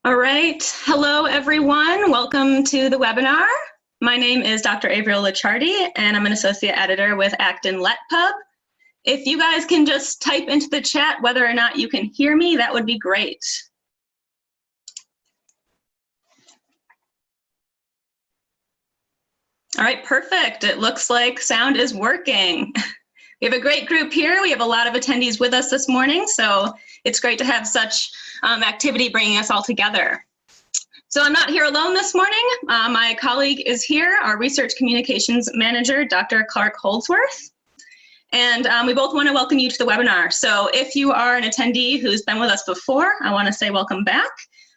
All right. Hello, everyone. Welcome to the webinar. My name is Dr. Avriel Licciardi, and I'm an associate editor with Accdon-LetPub. If you guys can just type into the chat whether or not you can hear me, that would be great. All right, perfect. It looks like sound is working. We have a great group here. We have a lot of attendees with us this morning, so it's great to have such activity bringing us all together. So I'm not here alone this morning. My colleague is here, our research communications manager, Dr. Clark Holdsworth. And we both want to welcome you to the webinar. So if you are an attendee who's been with us before, I want to say welcome back.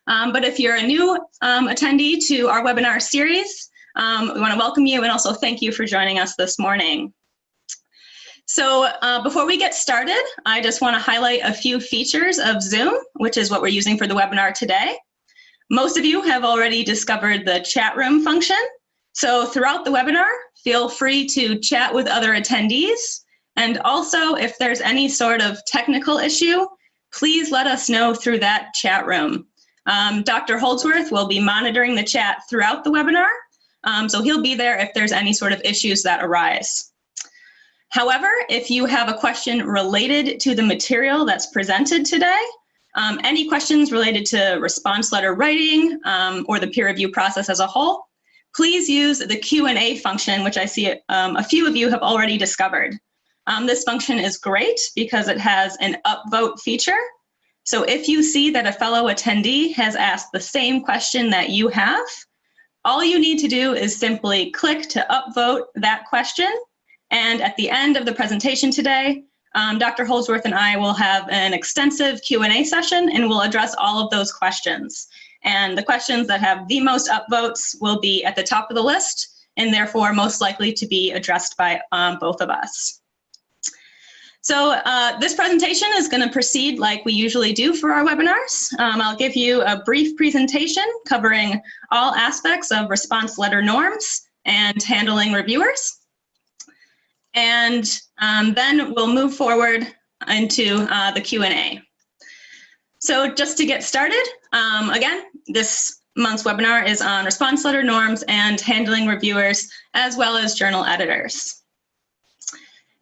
But if you're a new attendee to our webinar series, we want to welcome you and also thank you for joining us this morning. So before we get started, I just want to highlight a few features of Zoom, which is what we're using for the webinar today. Most of you have already discovered the chat room function. So throughout the webinar, feel free to chat with other attendees. And also, if there's any sort of technical issue, please let us know through that chat room. Dr. Holdsworth will be monitoring the chat throughout the webinar. So he'll be there if there's any sort of issues that arise. However, if you have a question related to the material that's presented today, any questions related to response letter writing or the peer review process as a whole, please use the Q&A function, which I see a few of you have already discovered. This function is great because it has an upvote feature. So if you see that a fellow attendee has asked the same question that you have, all you need to do is simply click to upvote that question. And at the end of the presentation today, Dr. Holdsworth and I will have an extensive Q&A session and we'll address all of those questions. And the questions that have the most upvotes will be at the top of the list and therefore most likely to be addressed by both of us. So this presentation is going to proceed like we usually do for our webinars. I'll give you a brief presentation covering all aspects of response letter norms and handling reviewers. And then we'll move forward into the Q&A. So just to get started, again, this month's webinar is on response letter norms and handling reviewers, as well as journal editors.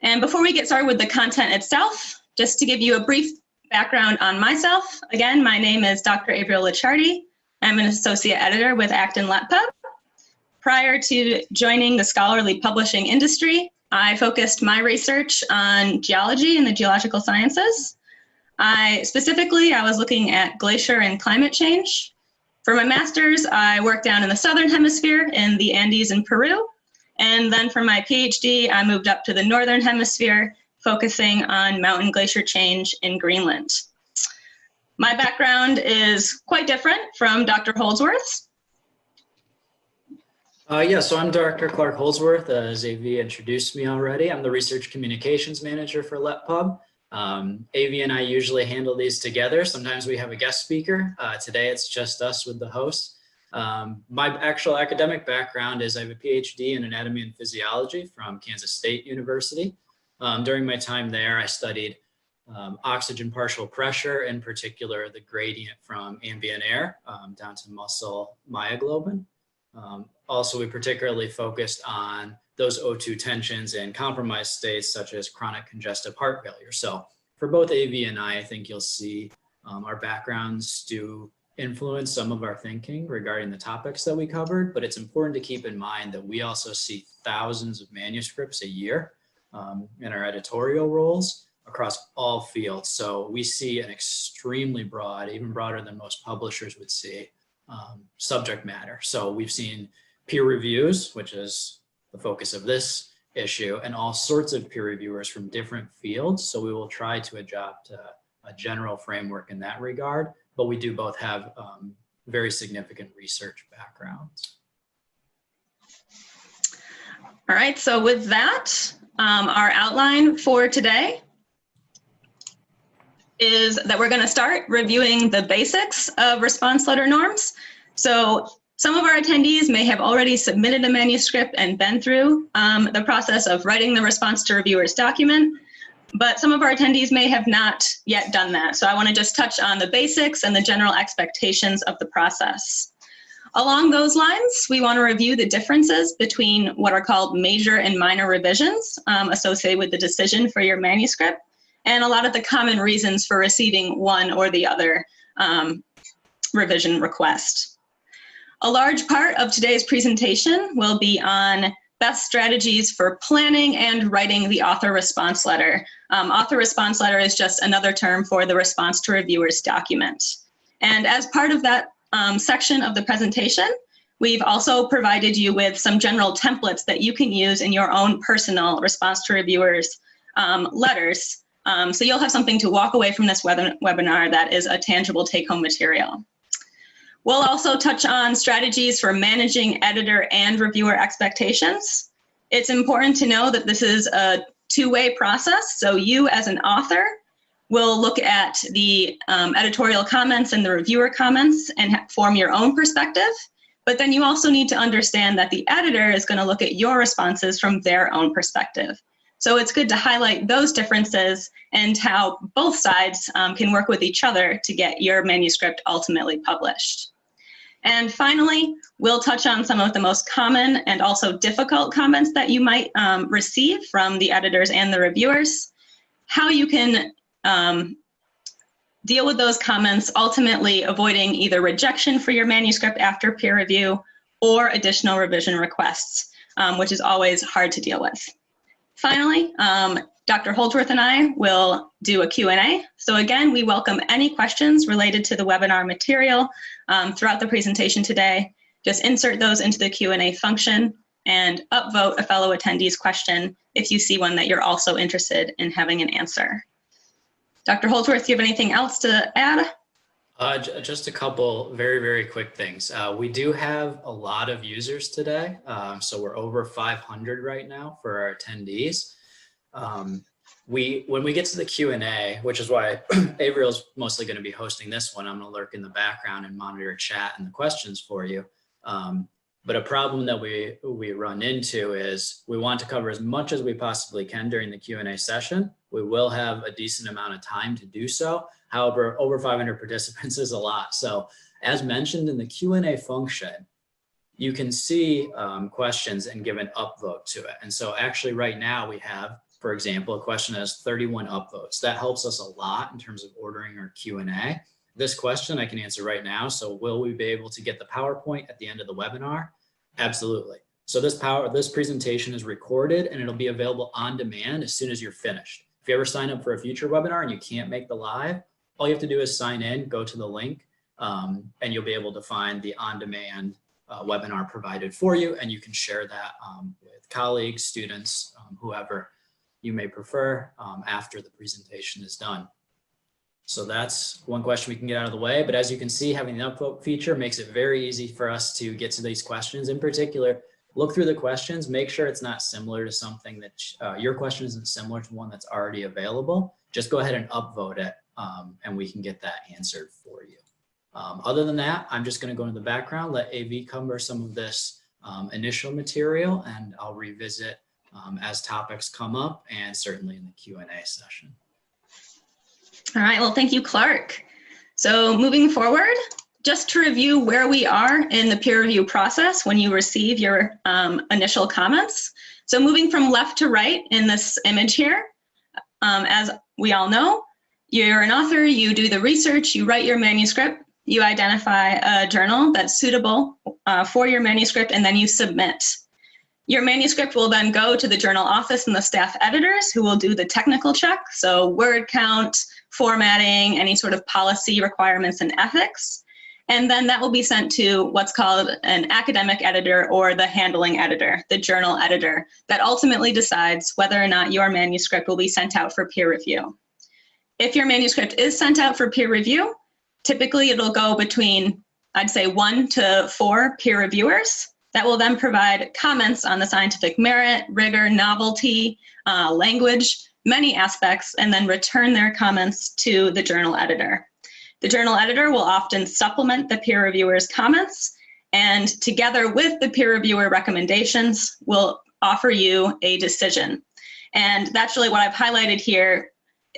And before we get started with the content itself, just to give you a brief background on myself, again, my name is Dr. Avriel Licciardi. I'm an associate editor with Accdon-LetPub. Prior to joining the scholarly publishing industry, I focused my research on geology and the geological sciences. Specifically, I was looking at glacier and climate change. For my master's, I worked down in the southern hemisphere in the Andes in Peru. And then for my PhD, I moved up to the northern hemisphere, focusing on mountain glacier change in Greenland. My background is quite different from Dr. Holdsworth's. So I'm Dr. Clark Holdsworth, as AV introduced me already. I'm the Research Communications Manager for LetPub. AV and I usually handle these together. Sometimes we have a guest speaker. Today it's just us with the host. My actual academic background is I have a PhD in anatomy and physiology from Kansas State University. During my time there, I studied oxygen partial pressure, in particular the gradient from ambient air down to muscle myoglobin. Also, we particularly focused on those O2 tensions in compromised states such as chronic congestive heart failure. So for both AV and I think you'll see our backgrounds do influence some of our thinking regarding the topics that we covered, but it's important to keep in mind that we also see thousands of manuscripts a year in our editorial roles across all fields. So we see an extremely broad, even broader than most publishers would see, subject matter. So we've seen peer reviews, which is the focus of this issue, and all sorts of peer reviewers from different fields. So we will try to adopt a general framework in that regard, but we do both have very significant research backgrounds. All right, so with that, our outline for today is that we're going to start reviewing the basics of response letter norms. So some of our attendees may have already submitted a manuscript and been through the process of writing the response to reviewers document. but some of our attendees may have not yet done that. So I want to just touch on the basics and the general expectations of the process. Along those lines, we want to review the differences between what are called major and minor revisions associated with the decision for your manuscript, and a lot of the common reasons for receiving one or the other revision request. A large part of today's presentation will be on best strategies for planning and writing the author response letter. Author response letter is just another term for the response to reviewers document. And as part of that section of the presentation, we've also provided you with some general templates that you can use in your own personal response to reviewers letters. So you'll have something to walk away from this webinar that is a tangible take-home material. We'll also touch on strategies for managing editor and reviewer expectations. It's important to know that this is a two-way process. So you as an author will look at the editorial comments and the reviewer comments and form your own perspective. But then you also need to understand that the editor is going to look at your responses from their own perspective. So it's good to highlight those differences and how both sides can work with each other to get your manuscript ultimately published. And finally, we'll touch on some of the most common and also difficult comments that you might receive from the editors and the reviewers, how you can deal with those comments, ultimately avoiding either rejection for your manuscript after peer review or additional revision requests, which is always hard to deal with. Finally, Dr. Holdsworth and I will do a Q&A. So again, we welcome any questions related to the webinar material throughout the presentation today. Just insert those into the Q&A function and upvote a fellow attendee's question if you see one that you're also interested in having an answer. Dr. Holdsworth, do you have anything else to add? Just a couple very, very quick things. We do have a lot of users today. So we're over 500 right now for our attendees. When we get to the Q&A, which is why Avriel's mostly going to be hosting this one, I'm going to lurk in the background and monitor chat and the questions for you. But a problem that we run into is we want to cover as much as we possibly can during the Q&A session. We will have a decent amount of time to do so. However, over 500 participants is a lot. So as mentioned in the Q&A function, you can see questions and give an upvote to it. And so actually right now we have, for example, a question that has 31 upvotes. That helps us a lot in terms of ordering our Q&A. This question I can answer right now. So will we be able to get the PowerPoint at the end of the webinar? Absolutely. So this presentation is recorded and it'll be available on demand as soon as you're finished. If you ever sign up for a future webinar and you can't make the live, all you have to do is sign in, go to the link, and you'll be able to find the on-demand webinar provided for you, and you can share that with colleagues, students, whoever you may prefer after the presentation is done. So that's one question we can get out of the way. But as you can see, having the upvote feature makes it very easy for us to get to these questions. In particular, look through the questions, make sure it's not similar to something that your question isn't similar to one that's already available. Just go ahead and upvote it and we can get that answered for you. Other than that, I'm just going to go into the background, let AV cover some of this initial material, and I'll revisit as topics come up and certainly in the Q&A session. All right, well, thank you, Clark. So moving forward, just to review where we are in the peer review process when you receive your initial comments. So moving from left to right in this image here, as we all know, you're an author, you do the research, you write your manuscript, you identify a journal that's suitable for your manuscript, and then you submit. Your manuscript will then go to the journal office and the staff editors who will do the technical check, so word count, formatting, any sort of policy requirements and ethics. And then that will be sent to what's called an academic editor or the handling editor, the journal editor, that ultimately decides whether or not your manuscript will be sent out for peer review. If your manuscript is sent out for peer review, typically it'll go between, I'd say, 1 to 4 peer reviewers that will then provide comments on the scientific merit, rigor, novelty, language, many aspects, and then return their comments to the journal editor. The journal editor will often supplement the peer reviewer's comments, and together with the peer reviewer recommendations, will offer you a decision. And that's really what I've highlighted here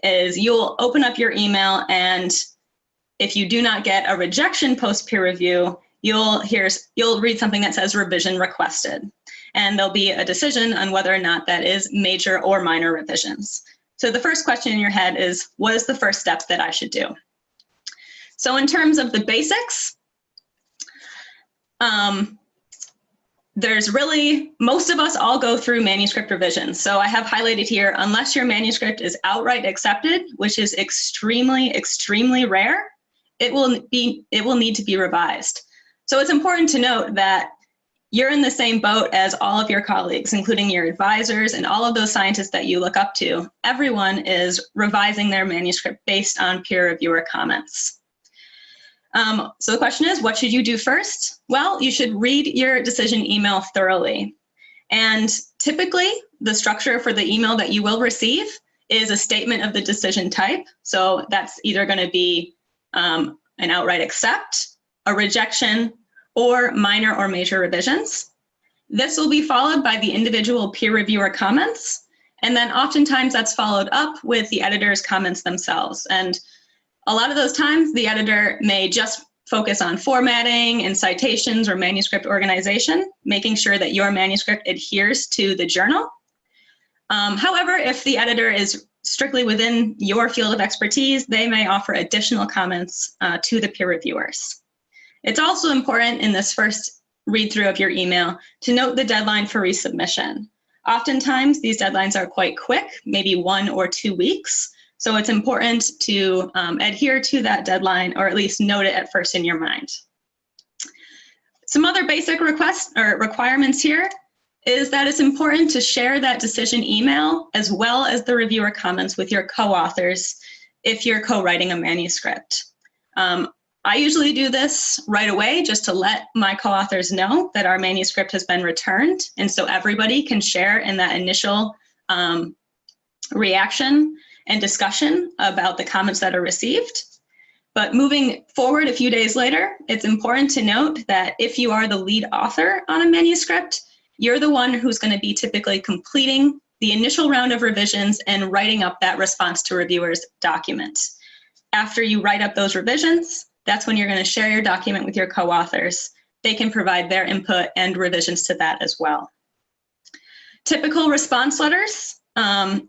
is you'll open up your email, and if you do not get a rejection post peer review, you'll read something that says revision requested. And there'll be a decision on whether or not that is major or minor revisions. So the first question in your head is, what is the first step that I should do? So in terms of the basics, there's really, most of us all go through manuscript revisions. So I have highlighted here, unless your manuscript is outright accepted, which is extremely, extremely rare, it will need to be revised. So it's important to note that you're in the same boat as all of your colleagues, including your advisors and all of those scientists that you look up to. Everyone is revising their manuscript based on peer reviewer comments. So the question is, what should you do first? Well, you should read your decision email thoroughly. And typically, the structure for the email that you will receive is a statement of the decision type. So that's either going to be an outright accept, a rejection, or minor or major revisions. This will be followed by the individual peer reviewer comments. And then oftentimes that's followed up with the editor's comments themselves. And a lot of those times, the editor may just focus on formatting and citations or manuscript organization, making sure that your manuscript adheres to the journal. However, if the editor is strictly within your field of expertise, they may offer additional comments to the peer reviewers. It's also important in this first read through of your email to note the deadline for resubmission. Oftentimes, these deadlines are quite quick, maybe 1 or 2 weeks. So it's important to adhere to that deadline, or at least note it at first in your mind. Some other basic requests or requirements here is that it's important to share that decision email as well as the reviewer comments with your co-authors if you're co-writing a manuscript. I usually do this right away just to let my co-authors know that our manuscript has been returned, and so everybody can share in that initial reaction and discussion about the comments that are received. But moving forward a few days later, it's important to note that if you are the lead author on a manuscript, you're the one who's going to be typically completing the initial round of revisions and writing up that response to reviewers document. After you write up those revisions, that's when you're going to share your document with your co-authors. They can provide their input and revisions to that as well. Typical response letters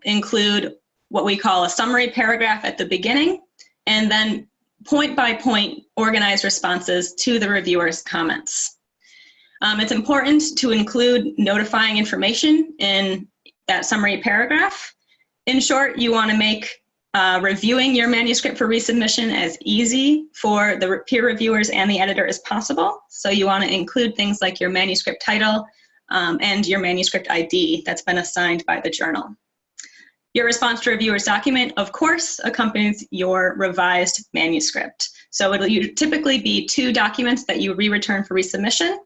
include what we call a summary paragraph at the beginning, and then point by point organized responses to the reviewer's comments. It's important to include notifying information in that summary paragraph. In short, you want to make reviewing your manuscript for resubmission as easy for the peer reviewers and the editor as possible. So you want to include things like your manuscript title and your manuscript ID that's been assigned by the journal. Your response to reviewer's document, of course, accompanies your revised manuscript. So it'll typically be 2 documents that you re-return for resubmission.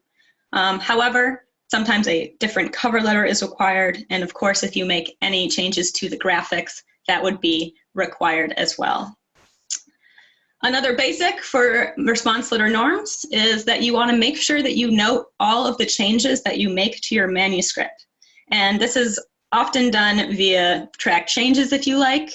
However, sometimes a different cover letter is required. And of course, if you make any changes to the graphics, that would be required as well. Another basic for response letter norms is that you want to make sure that you note all of the changes that you make to your manuscript. And this is often done via track changes, if you like,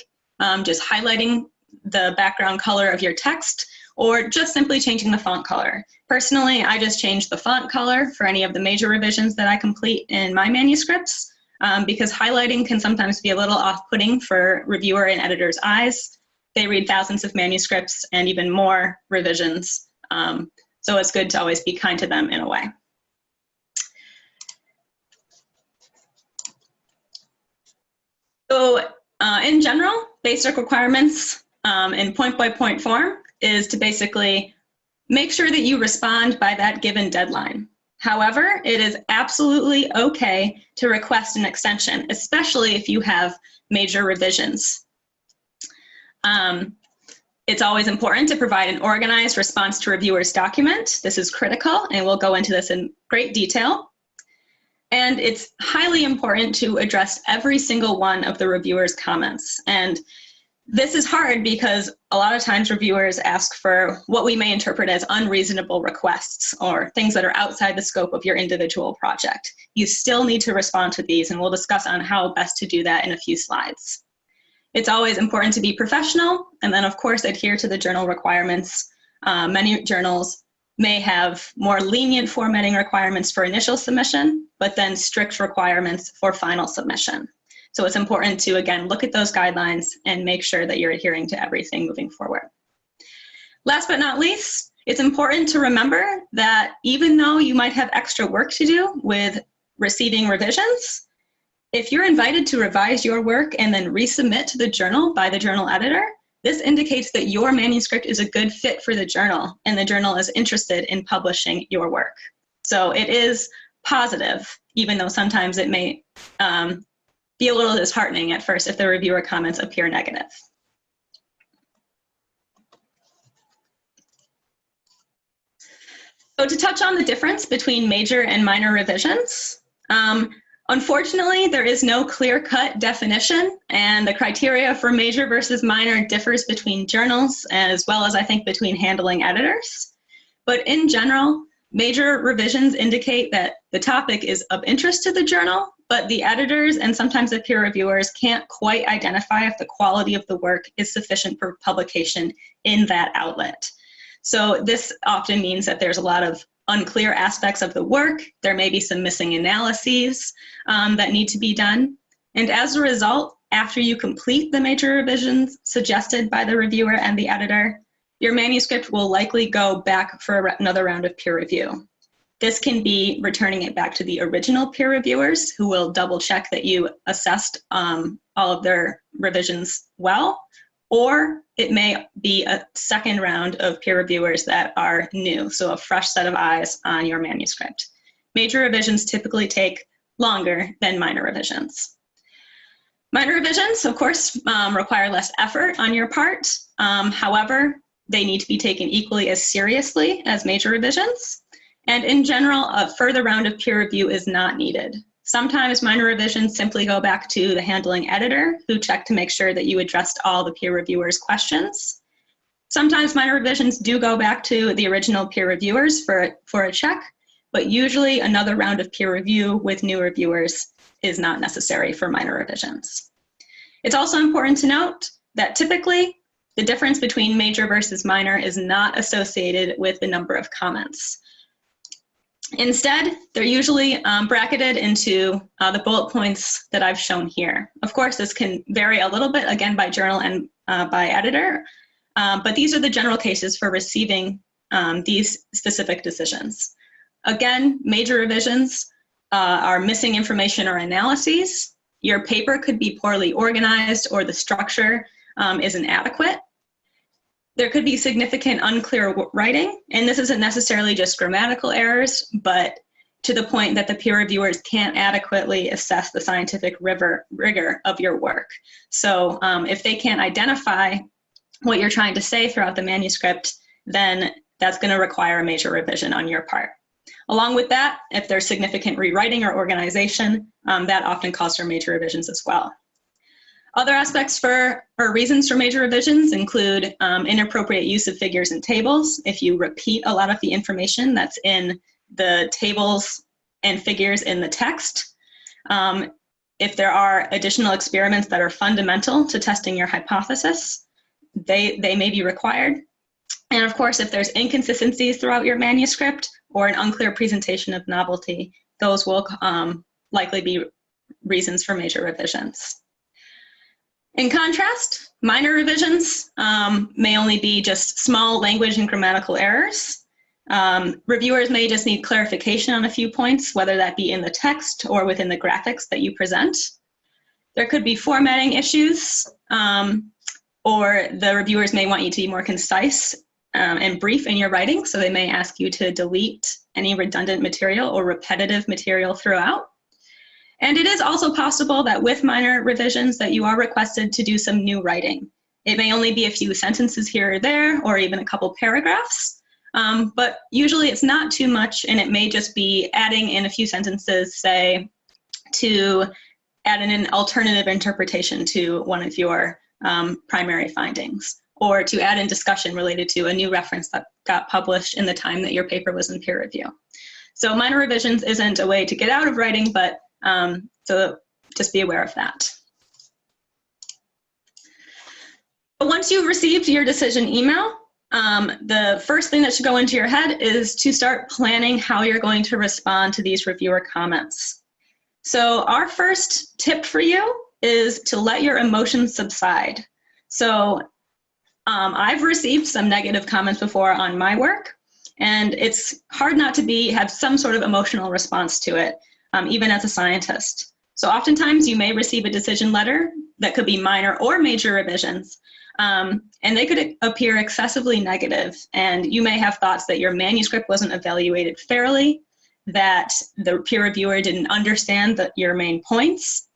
just highlighting the background color of your text, or just simply changing the font color. Personally, I just change the font color for any of the major revisions that I complete in my manuscripts, because highlighting can sometimes be a little off-putting for reviewer and editor's eyes. They read thousands of manuscripts and even more revisions, so it's good to always be kind to them in a way. So in general, basic requirements in point-by-point form is to basically make sure that you respond by that given deadline. However, it is absolutely okay to request an extension, especially if you have major revisions. It's always important to provide an organized response to reviewers' document. This is critical, and we'll go into this in great detail. And it's highly important to address every single one of the reviewer's comments. And This is hard because a lot of times reviewers ask for what we may interpret as unreasonable requests or things that are outside the scope of your individual project. You still need to respond to these, and we'll discuss on how best to do that in a few slides. It's always important to be professional, and then of course adhere to the journal requirements. Many journals may have more lenient formatting requirements for initial submission, but then strict requirements for final submission. So it's important to, again, look at those guidelines and make sure that you're adhering to everything moving forward. Last but not least, it's important to remember that even though you might have extra work to do with receiving revisions, if you're invited to revise your work and then resubmit to the journal by the journal editor, this indicates that your manuscript is a good fit for the journal and the journal is interested in publishing your work. So it is positive, even though sometimes it may be a little disheartening at first if the reviewer comments appear negative. So to touch on the difference between major and minor revisions, unfortunately, there is no clear-cut definition, and the criteria for major versus minor differs between journals as well as, I think, between handling editors. But in general, major revisions indicate that the topic is of interest to the journal, but the editors and sometimes the peer reviewers can't quite identify if the quality of the work is sufficient for publication in that outlet. So this often means that there's a lot of unclear aspects of the work. There may be some missing analyses that need to be done. And as a result, after you complete the major revisions suggested by the reviewer and the editor, your manuscript will likely go back for another round of peer review. This can be returning it back to the original peer reviewers who will double check that you assessed all of their revisions well, or it may be a second round of peer reviewers that are new, so a fresh set of eyes on your manuscript. Major revisions typically take longer than minor revisions. Minor revisions, of course, require less effort on your part. However, they need to be taken equally as seriously as major revisions. And in general, a further round of peer review is not needed. Sometimes minor revisions simply go back to the handling editor who checked to make sure that you addressed all the peer reviewers' questions. Sometimes minor revisions do go back to the original peer reviewers for a check, but usually another round of peer review with new reviewers is not necessary for minor revisions. It's also important to note that typically the difference between major versus minor is not associated with the number of comments. Instead, they're usually bracketed into the bullet points that I've shown here. Of course, this can vary a little bit, again, by journal and by editor, but these are the general cases for receiving these specific decisions. Again, major revisions are missing information or analyses. Your paper could be poorly organized or the structure is inadequate. There could be significant unclear writing, and this isn't necessarily just grammatical errors, but to the point that the peer reviewers can't adequately assess the scientific rigor of your work. So if they can't identify what you're trying to say throughout the manuscript, then that's going to require a major revision on your part. Along with that, if there's significant rewriting or organization, that often calls for major revisions as well. Other aspects or reasons for major revisions include inappropriate use of figures and tables. If you repeat a lot of the information that's in the tables and figures in the text, if there are additional experiments that are fundamental to testing your hypothesis, they may be required. And of course, if there's inconsistencies throughout your manuscript or an unclear presentation of novelty, those will likely be reasons for major revisions. In contrast, minor revisions may only be just small language and grammatical errors. Reviewers may just need clarification on a few points, whether that be in the text or within the graphics that you present. There could be formatting issues, or the reviewers may want you to be more concise and brief in your writing, so they may ask you to delete any redundant material or repetitive material throughout. And it is also possible that with minor revisions that you are requested to do some new writing. It may only be a few sentences here or there, or even a couple paragraphs, but usually it's not too much, and it may just be adding in a few sentences, say, to add in an alternative interpretation to one of your primary findings, or to add in discussion related to a new reference that got published in the time that your paper was in peer review. So minor revisions isn't a way to get out of writing, but so just be aware of that. But once you've received your decision email, the first thing that should go into your head is to start planning how you're going to respond to these reviewer comments. So our first tip for you is to let your emotions subside. So I've received some negative comments before on my work, and it's hard not to have some sort of emotional response to it, even as a scientist. So oftentimes you may receive a decision letter that could be minor or major revisions, and they could appear excessively negative, and you may have thoughts that your manuscript wasn't evaluated fairly, that the peer reviewer didn't understand your main points,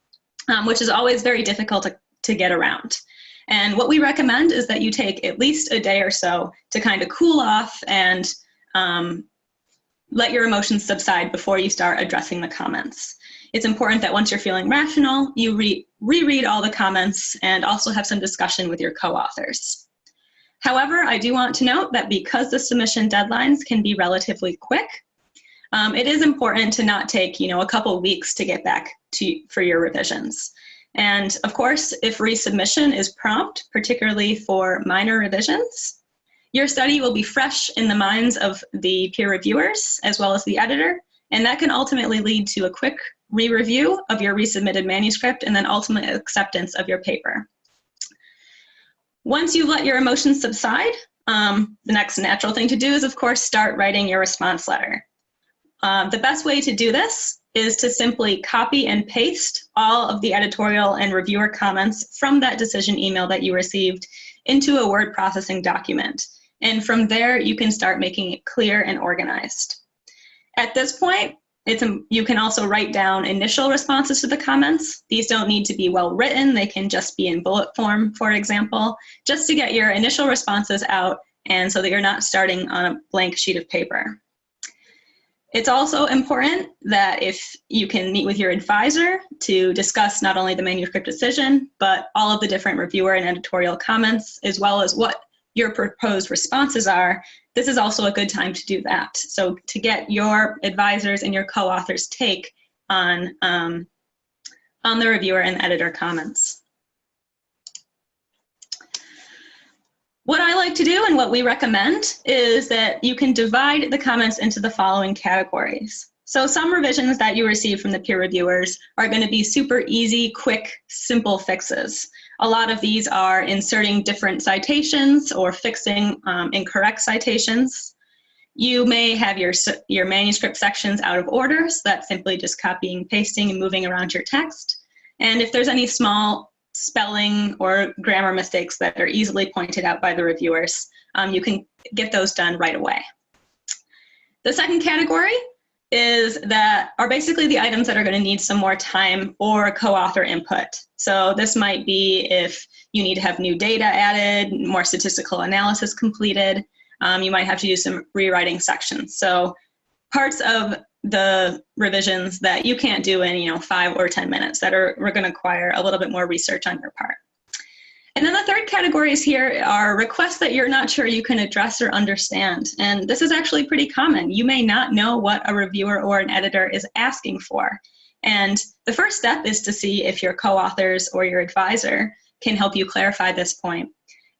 which is always very difficult to get around. And what we recommend is that you take at least a day or so to kind of cool off and let your emotions subside before you start addressing the comments. It's important that once you're feeling rational, you reread all the comments and also have some discussion with your co-authors. However, I do want to note that because the submission deadlines can be relatively quick, it is important to not take, a couple weeks to get back for your revisions. And of course, if resubmission is prompt, particularly for minor revisions, your study will be fresh in the minds of the peer reviewers as well as the editor, and that can ultimately lead to a quick re-review of your resubmitted manuscript and then ultimate acceptance of your paper. Once you've let your emotions subside, the next natural thing to do is, of course, start writing your response letter. The best way to do this is to simply copy and paste all of the editorial and reviewer comments from that decision email that you received into a word processing document. And from there, you can start making it clear and organized. At this point, you can also write down initial responses to the comments. These don't need to be well written. They can just be in bullet form, for example, just to get your initial responses out and so that you're not starting on a blank sheet of paper. It's also important that if you can meet with your advisor to discuss not only the manuscript decision, but all of the different reviewer and editorial comments, as well as what your proposed responses are, this is also a good time to do that. So to get your advisors and your co-authors' take on the reviewer and editor comments. What I like to do and what we recommend is that you can divide the comments into the following categories. So some revisions that you receive from the peer reviewers are going to be super easy, quick, simple fixes. A lot of these are inserting different citations or fixing incorrect citations. You may have your manuscript sections out of order, so that's simply just copying, pasting, and moving around your text. And if there's any small spelling or grammar mistakes that are easily pointed out by the reviewers, you can get those done right away. The second category are basically the items that are going to need some more time or co-author input. So this might be if you need to have new data added, more statistical analysis completed, you might have to do some rewriting sections. So parts of the revisions that you can't do in 5 or 10 minutes that are going to require a little bit more research on your part. And then the third categories here are requests that you're not sure you can address or understand. And this is actually pretty common. You may not know what a reviewer or an editor is asking for. And the first step is to see if your co-authors or your advisor can help you clarify this point.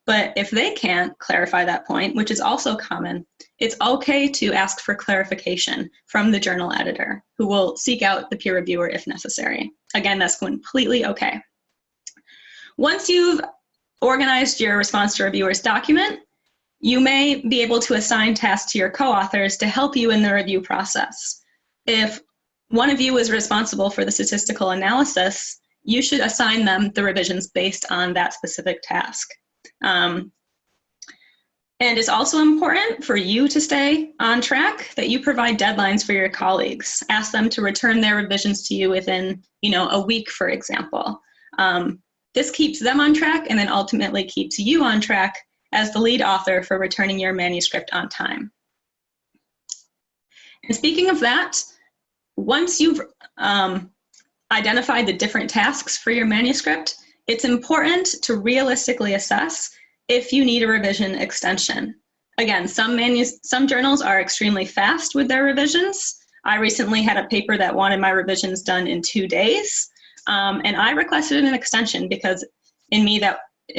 But if they can't clarify that point, which is also common, it's okay to ask for clarification from the journal editor, who will seek out the peer reviewer if necessary. Again, that's completely okay. Once you've organized your response to reviewers document, you may be able to assign tasks to your co-authors to help you in the review process. If one of you is responsible for the statistical analysis, you should assign them the revisions based on that specific task. And it's also important for you to stay on track, that you provide deadlines for your colleagues. Ask them to return their revisions to you within, a week, for example. This keeps them on track and then ultimately keeps you on track as the lead author for returning your manuscript on time. And speaking of that, once you've identified the different tasks for your manuscript, it's important to realistically assess if you need a revision extension. Again, some journals are extremely fast with their revisions. I recently had a paper that wanted my revisions done in 2 days, and I requested an extension because in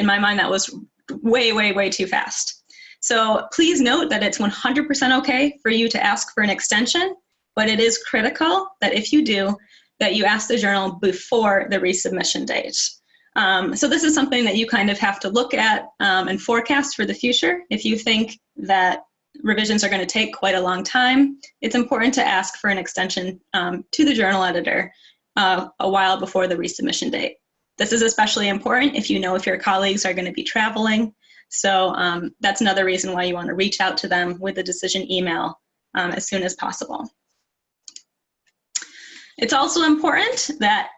my mind that was way, way, way too fast. So please note that it's 100% okay for you to ask for an extension, but it is critical that if you do, that you ask the journal before the resubmission date. So this is something that you kind of have to look at and forecast for the future. If you think that revisions are going to take quite a long time, it's important to ask for an extension to the journal editor a while before the resubmission date. This is especially important if you know if your colleagues are going to be traveling. So that's another reason why you want to reach out to them with a decision email as soon as possible. It's also important that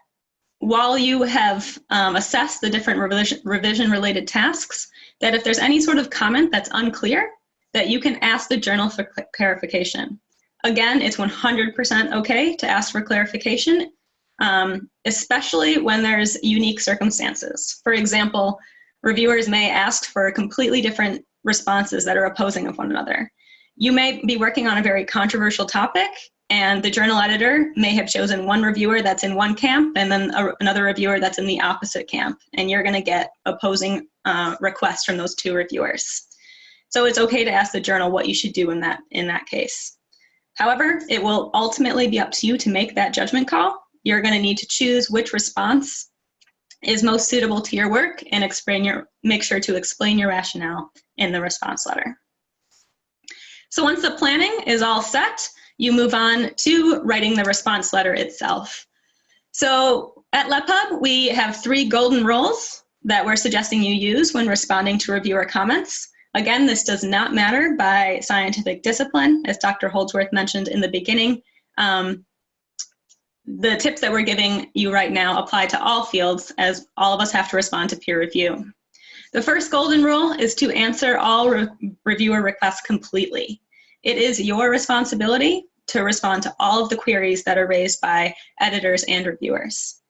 while you have assessed the different revision-related tasks, that if there's any sort of comment that's unclear, that you can ask the journal for clarification. Again, it's 100% okay to ask for clarification, especially when there's unique circumstances. For example, reviewers may ask for completely different responses that are opposing of one another. You may be working on a very controversial topic, and the journal editor may have chosen one reviewer that's in one camp and then another reviewer that's in the opposite camp, and you're going to get opposing requests from those 2 reviewers. So it's okay to ask the journal what you should do in that case. However, it will ultimately be up to you to make that judgment call. You're going to need to choose which response is most suitable to your work and make sure to explain your rationale in the response letter. So once the planning is all set, you move on to writing the response letter itself. So at LetPub, we have 3 golden rules that we're suggesting you use when responding to reviewer comments. Again, this does not matter by scientific discipline, as Dr. Holdsworth mentioned in the beginning. The tips that we're giving you right now apply to all fields, as all of us have to respond to peer review. The first golden rule is to answer all reviewer requests completely. It is your responsibility to respond to all of the queries that are raised by editors and reviewers.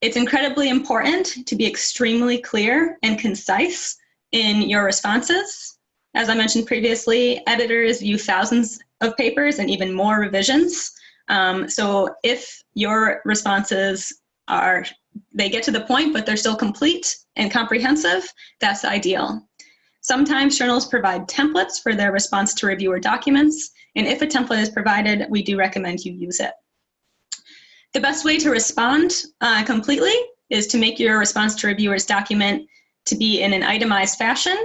It's incredibly important to be extremely clear and concise in your responses. As I mentioned previously, editors view thousands of papers and even more revisions. So if your responses they get to the point, but they're still complete and comprehensive, that's ideal. Sometimes journals provide templates for their response to reviewer documents, and if a template is provided, we do recommend you use it. The best way to respond completely is to make your response to reviewers document to be in an itemized fashion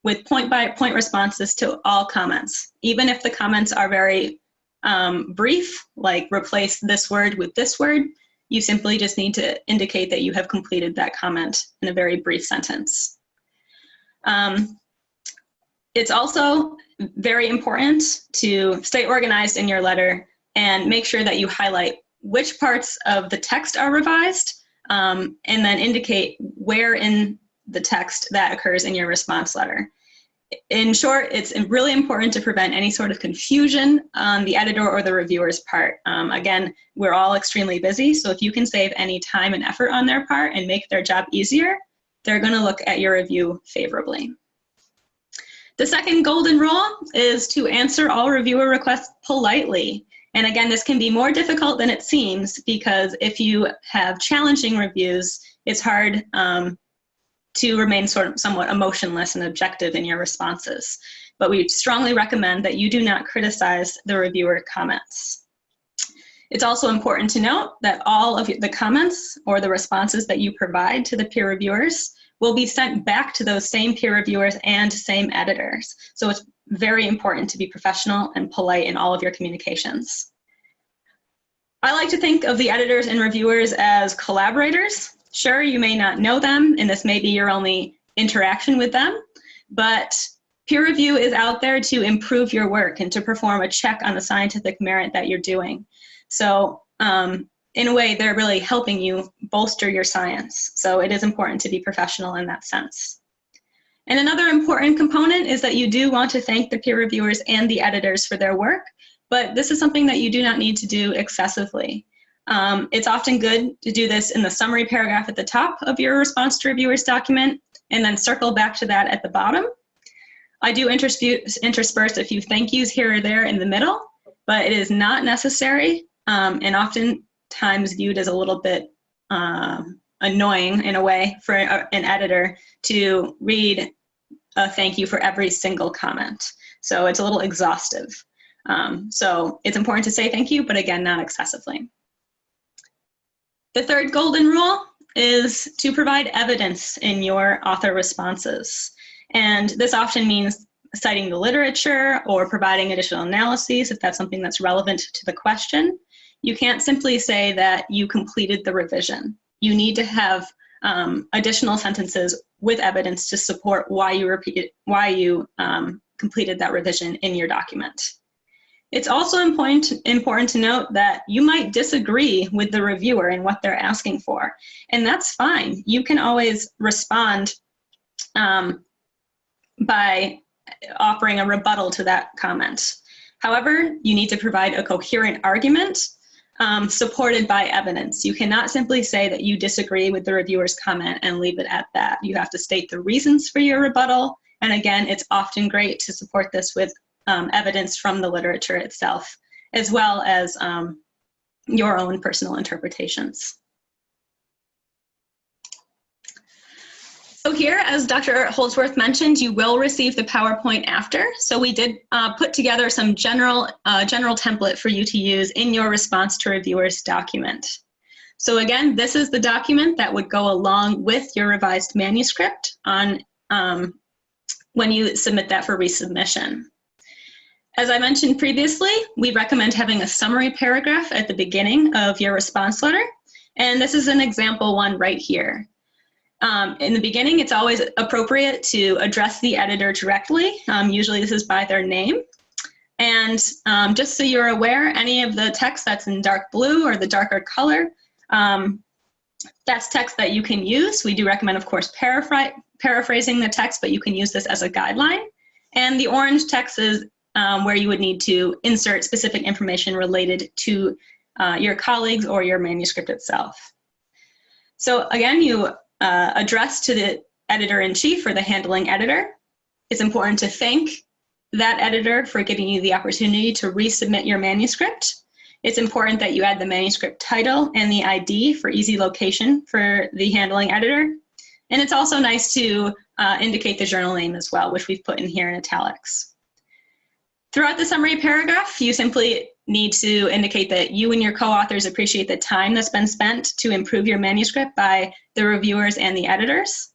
with point-by-point responses to all comments. Even if the comments are very brief, like replace this word with this word, you simply just need to indicate that you have completed that comment in a very brief sentence. It's also very important to stay organized in your letter and make sure that you highlight which parts of the text are revised and then indicate where in the text that occurs in your response letter. In short, it's really important to prevent any sort of confusion on the editor or the reviewer's part. Again, we're all extremely busy, so if you can save any time and effort on their part and make their job easier, they're going to look at your review favorably. The second golden rule is to answer all reviewer requests politely. And again, this can be more difficult than it seems because if you have challenging reviews, it's hard to remain somewhat emotionless and objective in your responses. But we strongly recommend that you do not criticize the reviewer comments. It's also important to note that all of the comments or the responses that you provide to the peer reviewers will be sent back to those same peer reviewers and same editors. So it's very important to be professional and polite in all of your communications. I like to think of the editors and reviewers as collaborators. Sure, you may not know them, and this may be your only interaction with them, but peer review is out there to improve your work and to perform a check on the scientific merit that you're doing. So in a way, they're really helping you bolster your science. So it is important to be professional in that sense. And another important component is that you do want to thank the peer reviewers and the editors for their work, but this is something that you do not need to do excessively. It's often good to do this in the summary paragraph at the top of your response to reviewer's document, and then circle back to that at the bottom. I do intersperse a few thank yous here or there in the middle, but it is not necessary, and oftentimes viewed as a little bit annoying in a way for an editor to read a thank you for every single comment. So it's a little exhaustive. So it's important to say thank you, but again, not excessively. The third golden rule is to provide evidence in your author responses. And this often means citing the literature or providing additional analyses if that's something that's relevant to the question. You can't simply say that you completed the revision. You need to have additional sentences with evidence to support why you completed that revision in your document. It's also important to note that you might disagree with the reviewer and what they're asking for, and that's fine. You can always respond by offering a rebuttal to that comment. However, you need to provide a coherent argument supported by evidence. You cannot simply say that you disagree with the reviewer's comment and leave it at that. You have to state the reasons for your rebuttal, and again, it's often great to support this with evidence from the literature itself, as well as your own personal interpretations. So here, as Dr. Holdsworth mentioned, you will receive the PowerPoint after. So we did put together some general template for you to use in your response to reviewers document. So again, this is the document that would go along with your revised manuscript on when you submit that for resubmission. As I mentioned previously, we recommend having a summary paragraph at the beginning of your response letter. And this is an example one right here. In the beginning, it's always appropriate to address the editor directly. Usually this is by their name. And just so you're aware, any of the text that's in dark blue or the darker color, that's text that you can use. We do recommend, of course, paraphrasing the text, but you can use this as a guideline. And the orange text is where you would need to insert specific information related to your colleagues or your manuscript itself. So again, you address to the editor-in-chief or the handling editor. It's important to thank that editor for giving you the opportunity to resubmit your manuscript. It's important that you add the manuscript title and the ID for easy location for the handling editor. And it's also nice to indicate the journal name as well, which we've put in here in italics. Throughout the summary paragraph, you simply need to indicate that you and your co-authors appreciate the time that's been spent to improve your manuscript by the reviewers and the editors.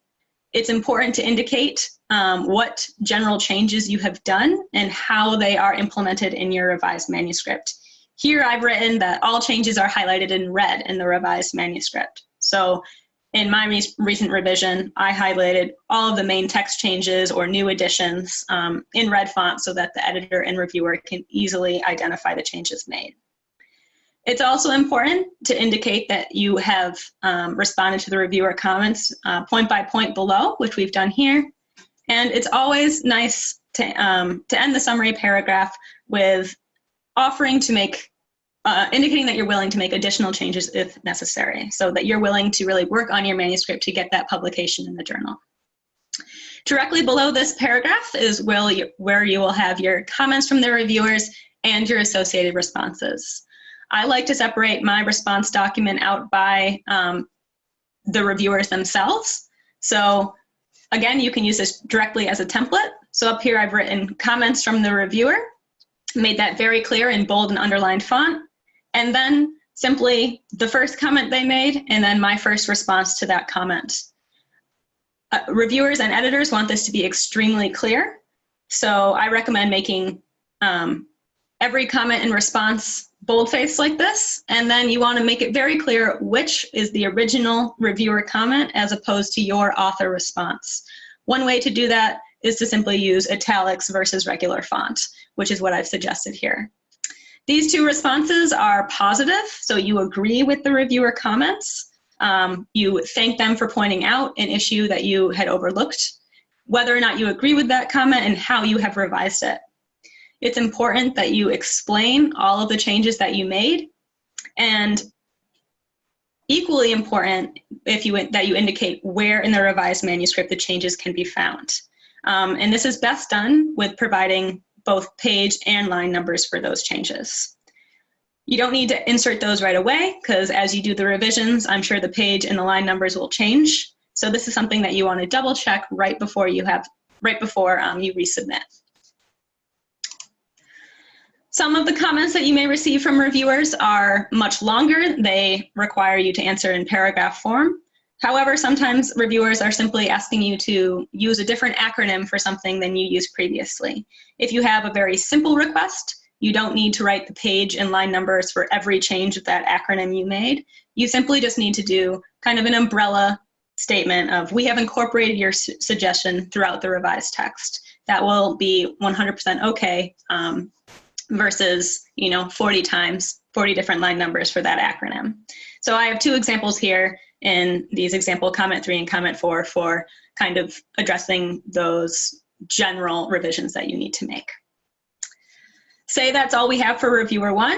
It's important to indicate what general changes you have done and how they are implemented in your revised manuscript. Here I've written that all changes are highlighted in red in the revised manuscript. So in my recent revision, I highlighted all of the main text changes or new additions in red font so that the editor and reviewer can easily identify the changes made. It's also important to indicate that you have responded to the reviewer comments point by point below, which we've done here. And it's always nice to end the summary paragraph with offering to make indicating that you're willing to make additional changes if necessary, so that you're willing to really work on your manuscript to get that publication in the journal. Directly below this paragraph is where you will have your comments from the reviewers and your associated responses. I like to separate my response document out by the reviewers themselves. So again, you can use this directly as a template. So up here I've written comments from the reviewer, made that very clear in bold and underlined font, and then simply the first comment they made, and then my first response to that comment. Reviewers and editors want this to be extremely clear, so I recommend making every comment and response boldface like this, and then you want to make it very clear which is the original reviewer comment as opposed to your author response. One way to do that is to simply use italics versus regular font, which is what I've suggested here. These two responses are positive, so you agree with the reviewer comments. You thank them for pointing out an issue that you had overlooked, whether or not you agree with that comment and how you have revised it. It's important that you explain all of the changes that you made, and equally important that you indicate where in the revised manuscript the changes can be found. And this is best done with providing both page and line numbers for those changes. You don't need to insert those right away, because as you do the revisions, I'm sure the page and the line numbers will change. So this is something that you want to double check right before you resubmit. Some of the comments that you may receive from reviewers are much longer. They require you to answer in paragraph form. However, sometimes reviewers are simply asking you to use a different acronym for something than you used previously. If you have a very simple request, you don't need to write the page and line numbers for every change of that acronym you made. You simply just need to do kind of an umbrella statement of, we have incorporated your suggestion throughout the revised text. That will be 100% okay, versus 40 times, 40 different line numbers for that acronym. So I have two examples here in these example comment 3 and comment 4 for kind of addressing those general revisions that you need to make. Say that's all we have for reviewer 1.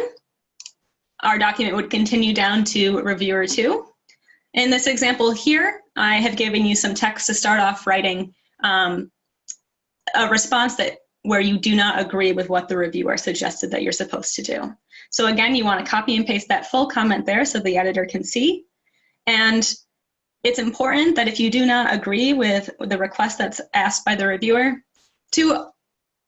Our document would continue down to reviewer 2. In this example here, I have given you some text to start off writing a response where you do not agree with what the reviewer suggested that you're supposed to do. So again, you want to copy and paste that full comment there so the editor can see. And it's important that if you do not agree with the request that's asked by the reviewer, to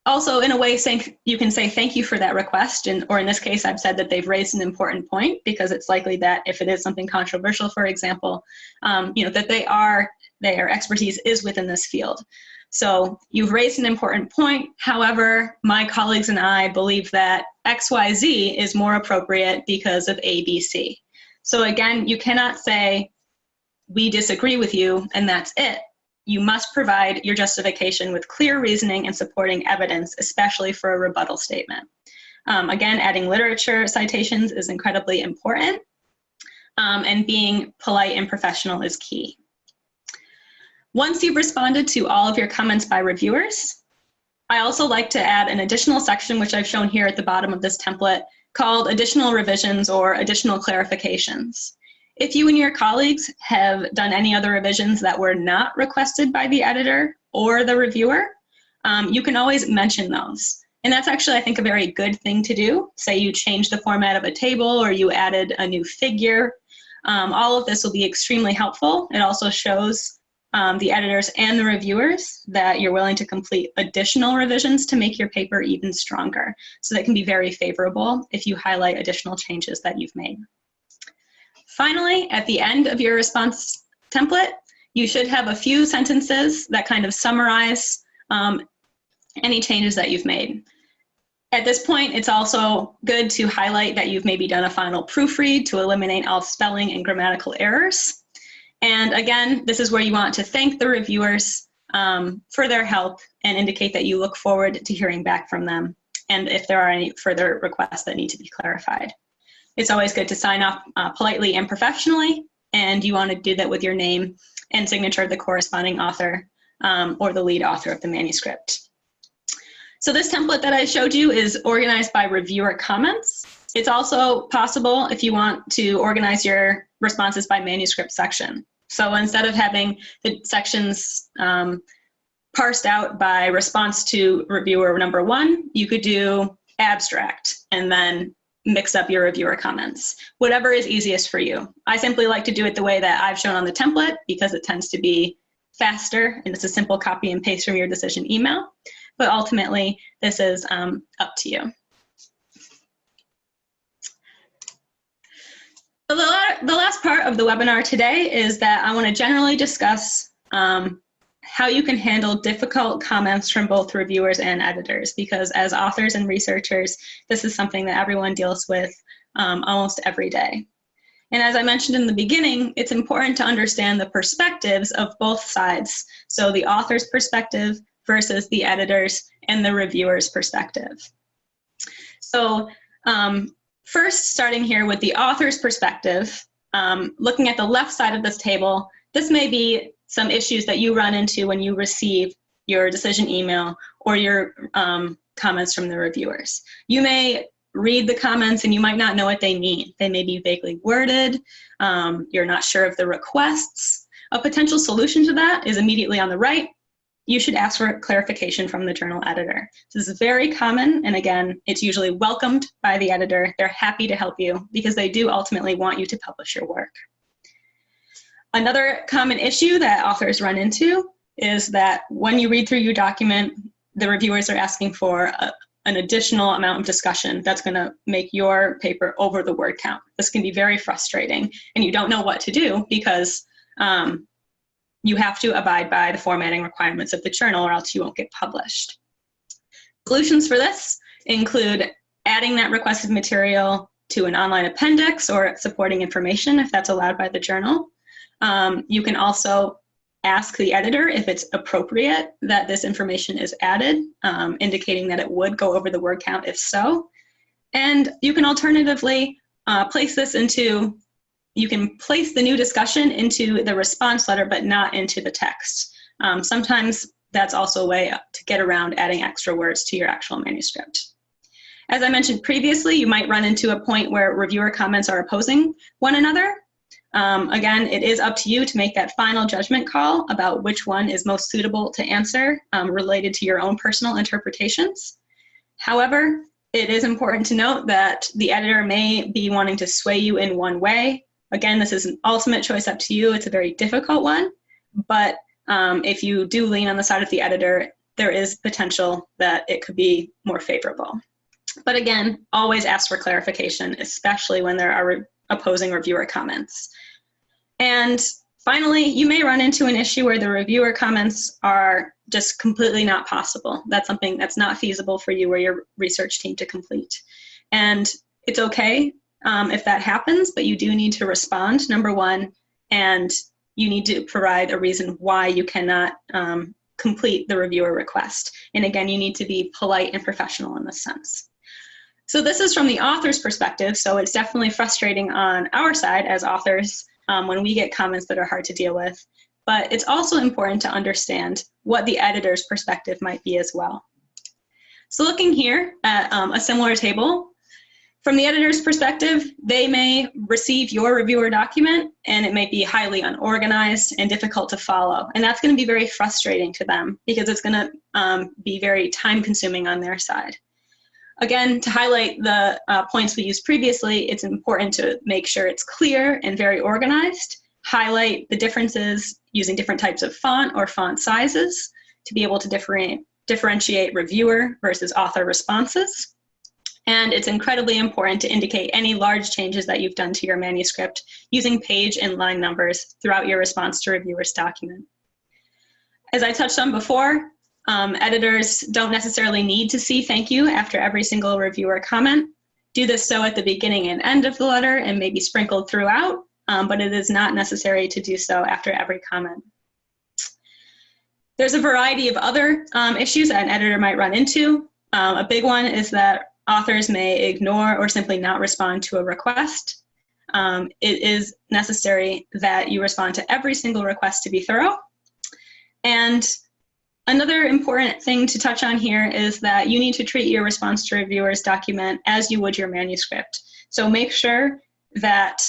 also, in a way, you can say thank you for that request, or in this case, I've said that they've raised an important point, because it's likely that if it is something controversial, for example, that their expertise is within this field. So you've raised an important point. However, my colleagues and I believe that XYZ is more appropriate because of ABC. So again, you cannot say, we disagree with you, and that's it. You must provide your justification with clear reasoning and supporting evidence, especially for a rebuttal statement. Again, adding literature citations is incredibly important, and being polite and professional is key. Once you've responded to all of your comments by reviewers, I also like to add an additional section, which I've shown here at the bottom of this template, called additional revisions or additional clarifications. If you and your colleagues have done any other revisions that were not requested by the editor or the reviewer, you can always mention those. And that's actually, I think, a very good thing to do. Say you changed the format of a table or you added a new figure. All of this will be extremely helpful. It also shows the editors and the reviewers that you're willing to complete additional revisions to make your paper even stronger. So that can be very favorable if you highlight additional changes that you've made. Finally, at the end of your response template, you should have a few sentences that kind of summarize any changes that you've made. At this point, it's also good to highlight that you've maybe done a final proofread to eliminate all spelling and grammatical errors. And again, this is where you want to thank the reviewers for their help and indicate that you look forward to hearing back from them, and if there are any further requests that need to be clarified. It's always good to sign off politely and professionally, and you want to do that with your name and signature of the corresponding author or the lead author of the manuscript. So this template that I showed you is organized by reviewer comments. It's also possible if you want to organize your responses by manuscript section. So instead of having the sections parsed out by response to reviewer number 1, you could do abstract and then mix up your reviewer comments. Whatever is easiest for you. I simply like to do it the way that I've shown on the template because it tends to be faster and it's a simple copy and paste from your decision email. But ultimately, this is up to you. So the last part of the webinar today is that I want to generally discuss how you can handle difficult comments from both reviewers and editors, because as authors and researchers, this is something that everyone deals with almost every day. And as I mentioned in the beginning, it's important to understand the perspectives of both sides. So the author's perspective versus the editor's and the reviewer's perspective. So first, starting here with the author's perspective, looking at the left side of this table, this may be some issues that you run into when you receive your decision email or your comments from the reviewers. You may read the comments and you might not know what they mean. They may be vaguely worded. You're not sure of the requests. A potential solution to that is immediately on the right. You should ask for clarification from the journal editor. This is very common, and again, it's usually welcomed by the editor. They're happy to help you because they do ultimately want you to publish your work. Another common issue that authors run into is that when you read through your document, the reviewers are asking for an additional amount of discussion that's going to make your paper over the word count. This can be very frustrating, and you don't know what to do because you have to abide by the formatting requirements of the journal or else you won't get published. Solutions for this include adding that requested material to an online appendix or supporting information if that's allowed by the journal. You can also ask the editor if it's appropriate that this information is added, indicating that it would go over the word count if so. And you can alternatively you can place the new discussion into the response letter, but not into the text. Sometimes that's also a way to get around adding extra words to your actual manuscript. As I mentioned previously, you might run into a point where reviewer comments are opposing one another. Again, it is up to you to make that final judgment call about which one is most suitable to answer related to your own personal interpretations. However, it is important to note that the editor may be wanting to sway you in one way. Again, this is an ultimate choice up to you. It's a very difficult one, but if you do lean on the side of the editor, there is potential that it could be more favorable. But again, always ask for clarification, especially when there are opposing reviewer comments. And finally, you may run into an issue where the reviewer comments are just completely not possible. That's something that's not feasible for you or your research team to complete. And it's okay if that happens, but you do need to respond, number one, and you need to provide a reason why you cannot complete the reviewer request. And again, you need to be polite and professional in this sense. So this is from the author's perspective, so it's definitely frustrating on our side as authors when we get comments that are hard to deal with, but it's also important to understand what the editor's perspective might be as well. So looking here at a similar table, from the editor's perspective, they may receive your reviewer document and it may be highly unorganized and difficult to follow. And that's going to be very frustrating to them because it's going to be very time consuming on their side. Again, to highlight the points we used previously, it's important to make sure it's clear and very organized, highlight the differences using different types of font or font sizes to be able to differentiate reviewer versus author responses. And it's incredibly important to indicate any large changes that you've done to your manuscript using page and line numbers throughout your response to reviewer's document. As I touched on before, editors don't necessarily need to see thank you after every single reviewer comment. Do this so at the beginning and end of the letter and maybe sprinkled throughout, but it is not necessary to do so after every comment. There's a variety of other issues that an editor might run into. A big one is that authors may ignore or simply not respond to a request. It is necessary that you respond to every single request to be thorough. And another important thing to touch on here is that you need to treat your response to reviewers document as you would your manuscript. So make sure that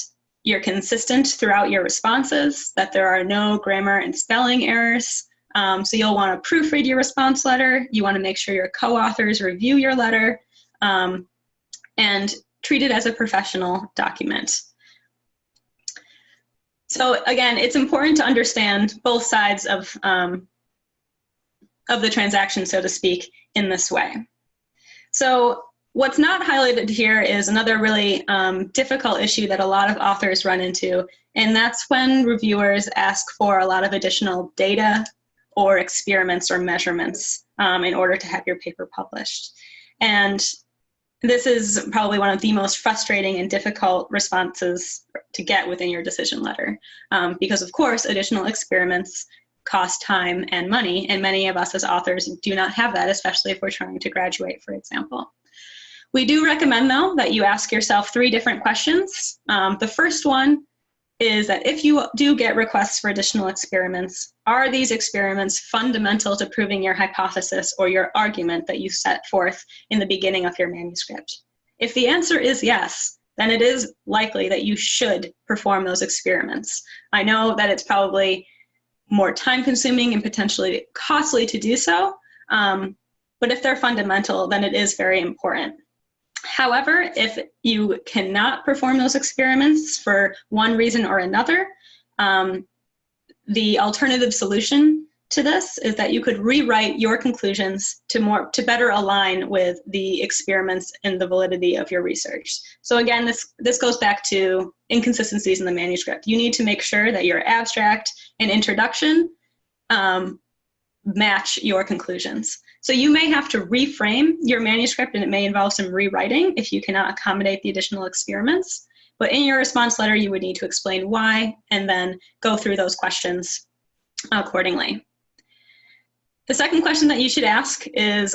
you're consistent throughout your responses, that there are no grammar and spelling errors. So you'll want to proofread your response letter. You want to make sure your co-authors review your letter and treat it as a professional document. So again, it's important to understand both sides of the transaction, so to speak, in this way. So what's not highlighted here is another really difficult issue that a lot of authors run into, and that's when reviewers ask for a lot of additional data or experiments or measurements in order to have your paper published. And this is probably one of the most frustrating and difficult responses to get within your decision letter because, of course, additional experiments cost time and money, and many of us as authors do not have that, especially if we're trying to graduate, for example. We do recommend, though, that you ask yourself 3 different questions. The first one is that if you do get requests for additional experiments, are these experiments fundamental to proving your hypothesis or your argument that you set forth in the beginning of your manuscript? If the answer is yes, then it is likely that you should perform those experiments. I know that it's probably more time-consuming and potentially costly to do so, but if they're fundamental, then it is very important. However, if you cannot perform those experiments for one reason or another, the alternative solution to this is that you could rewrite your conclusions to better align with the experiments and the validity of your research. So again, this goes back to inconsistencies in the manuscript. You need to make sure that your abstract and introduction match your conclusions. So you may have to reframe your manuscript, and it may involve some rewriting if you cannot accommodate the additional experiments. But in your response letter, you would need to explain why and then go through those questions accordingly. The second question that you should ask is,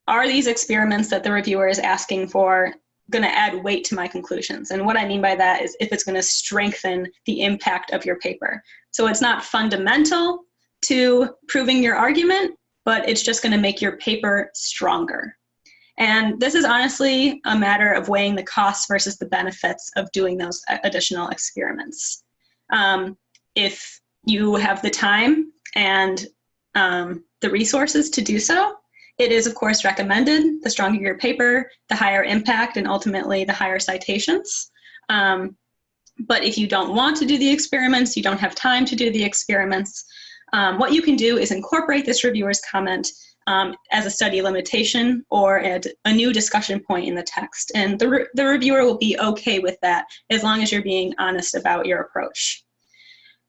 are these experiments that the reviewer is asking for going to add weight to my conclusions? And what I mean by that is if it's going to strengthen the impact of your paper. So it's not fundamental to proving your argument, but it's just going to make your paper stronger. And this is honestly a matter of weighing the costs versus the benefits of doing those additional experiments. If you have the time and the resources to do so, it is of course recommended. The stronger your paper, the higher impact, and ultimately the higher citations. But if you don't want to do the experiments, you don't have time to do the experiments, what you can do is incorporate this reviewer's comment as a study limitation or a new discussion point in the text. And the reviewer will be okay with that as long as you're being honest about your approach.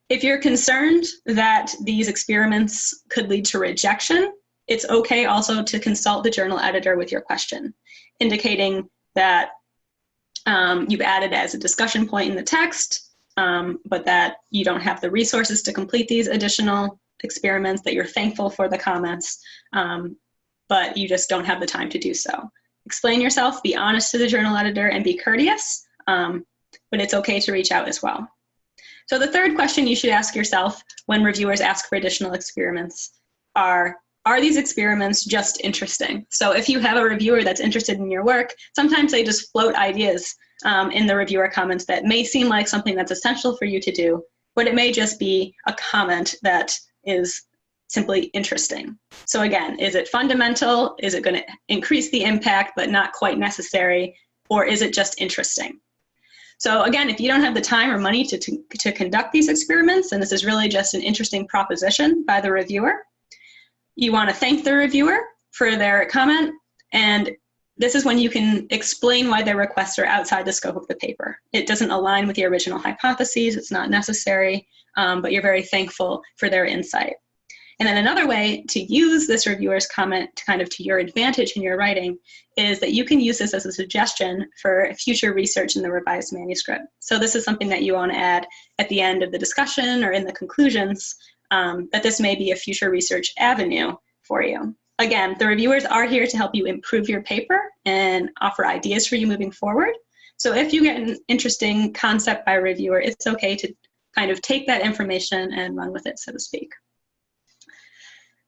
If you're concerned that these experiments could lead to rejection, it's okay also to consult the journal editor with your question, indicating that you've added as a discussion point in the text, but that you don't have the resources to complete these additional experiments, that you're thankful for the comments, but you just don't have the time to do so. Explain yourself, be honest to the journal editor, and be courteous, but it's okay to reach out as well. So the third question you should ask yourself when reviewers ask for additional experiments are these experiments just interesting? So if you have a reviewer that's interested in your work, sometimes they just float ideas in the reviewer comments that may seem like something that's essential for you to do, but it may just be a comment that is simply interesting. So again, is it fundamental? Is it going to increase the impact but not quite necessary? Or is it just interesting? So again, if you don't have the time or money to conduct these experiments, and this is really just an interesting proposition by the reviewer, you want to thank the reviewer for their comment, and this is when you can explain why their requests are outside the scope of the paper. It doesn't align with the original hypotheses, it's not necessary, but you're very thankful for their insight. And then another way to use this reviewer's comment to your advantage in your writing is that you can use this as a suggestion for future research in the revised manuscript. So this is something that you want to add at the end of the discussion or in the conclusions, that this may be a future research avenue for you. Again, the reviewers are here to help you improve your paper and offer ideas for you moving forward. So if you get an interesting concept by a reviewer, it's okay to kind of take that information and run with it, so to speak.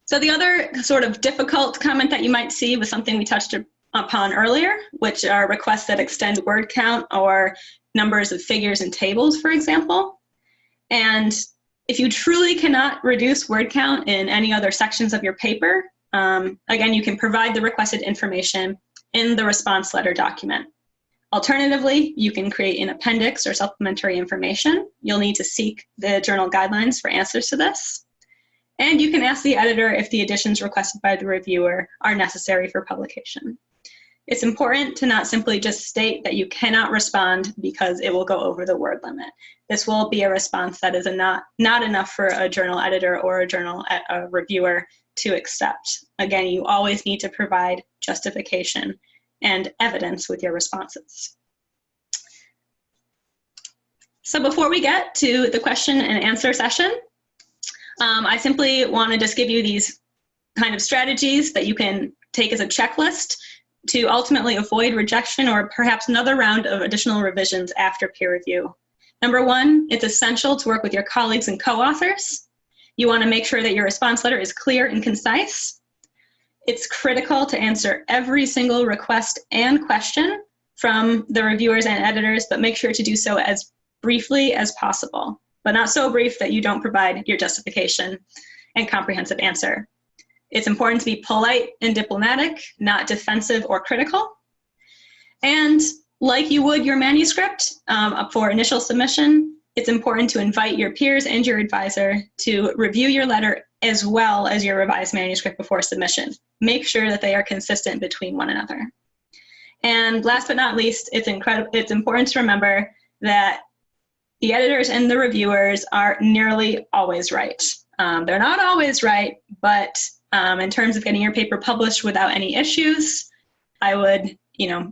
So the other sort of difficult comment that you might see was something we touched upon earlier, which are requests that extend word count or numbers of figures and tables, for example. And if you truly cannot reduce word count in any other sections of your paper, again, you can provide the requested information in the response letter document. Alternatively, you can create an appendix or supplementary information. You'll need to seek the journal guidelines for answers to this. And you can ask the editor if the additions requested by the reviewer are necessary for publication. It's important to not simply just state that you cannot respond because it will go over the word limit. This will be a response that is not enough for a journal editor or a reviewer to accept. Again, you always need to provide justification and evidence with your responses. So before we get to the question and answer session, I simply want to just give you these kind of strategies that you can take as a checklist to ultimately avoid rejection or perhaps another round of additional revisions after peer review. Number one, it's essential to work with your colleagues and co-authors. You want to make sure that your response letter is clear and concise. It's critical to answer every single request and question from the reviewers and editors, but make sure to do so as briefly as possible, but not so brief that you don't provide your justification and comprehensive answer. It's important to be polite and diplomatic, not defensive or critical. And like you would your manuscript for initial submission, it's important to invite your peers and your advisor to review your letter as well as your revised manuscript before submission. Make sure that they are consistent between one another. And last but not least, it's important to remember that the editors and the reviewers are nearly always right. They're not always right, but in terms of getting your paper published without any issues, I would,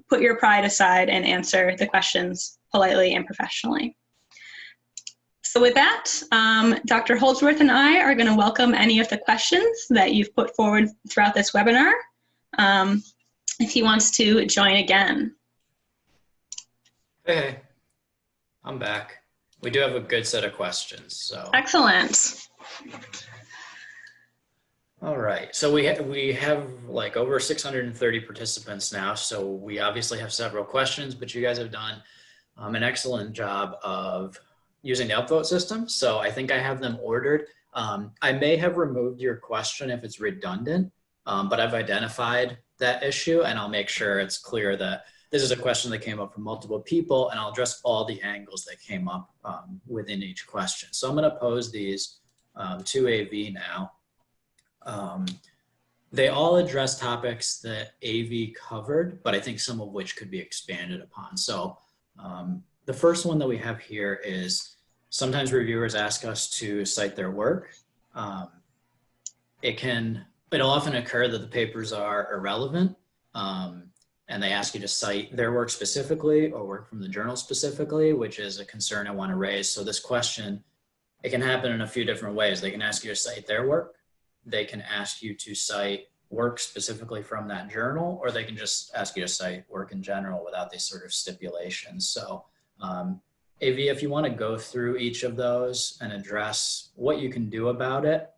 put your pride aside and answer the questions politely and professionally. So with that, Dr. Holdsworth and I are going to welcome any of the questions that you've put forward throughout this webinar. If he wants to join again. Hey, I'm back. We do have a good set of questions. So excellent. All right. So we have like over 630 participants now. So we obviously have several questions, but you guys have done an excellent job of using the upvote system. So I think I have them ordered. I may have removed your question if it's redundant, but I've identified that issue, and I'll make sure it's clear that this is a question that came up from multiple people, and I'll address all the angles that came up within each question. So I'm going to pose these to AV now. They all address topics that AV covered, but I think some of which could be expanded upon. So the first one that we have here is sometimes reviewers ask us to cite their work. It'll often occur that the papers are irrelevant, and they ask you to cite their work specifically or work from the journal specifically, which is a concern I want to raise. So this question, it can happen in a few different ways. They can ask you to cite their work. They can ask you to cite work specifically from that journal, or they can just ask you to cite work in general without these sort of stipulations. So AV, if you want to go through each of those and address what you can do about it,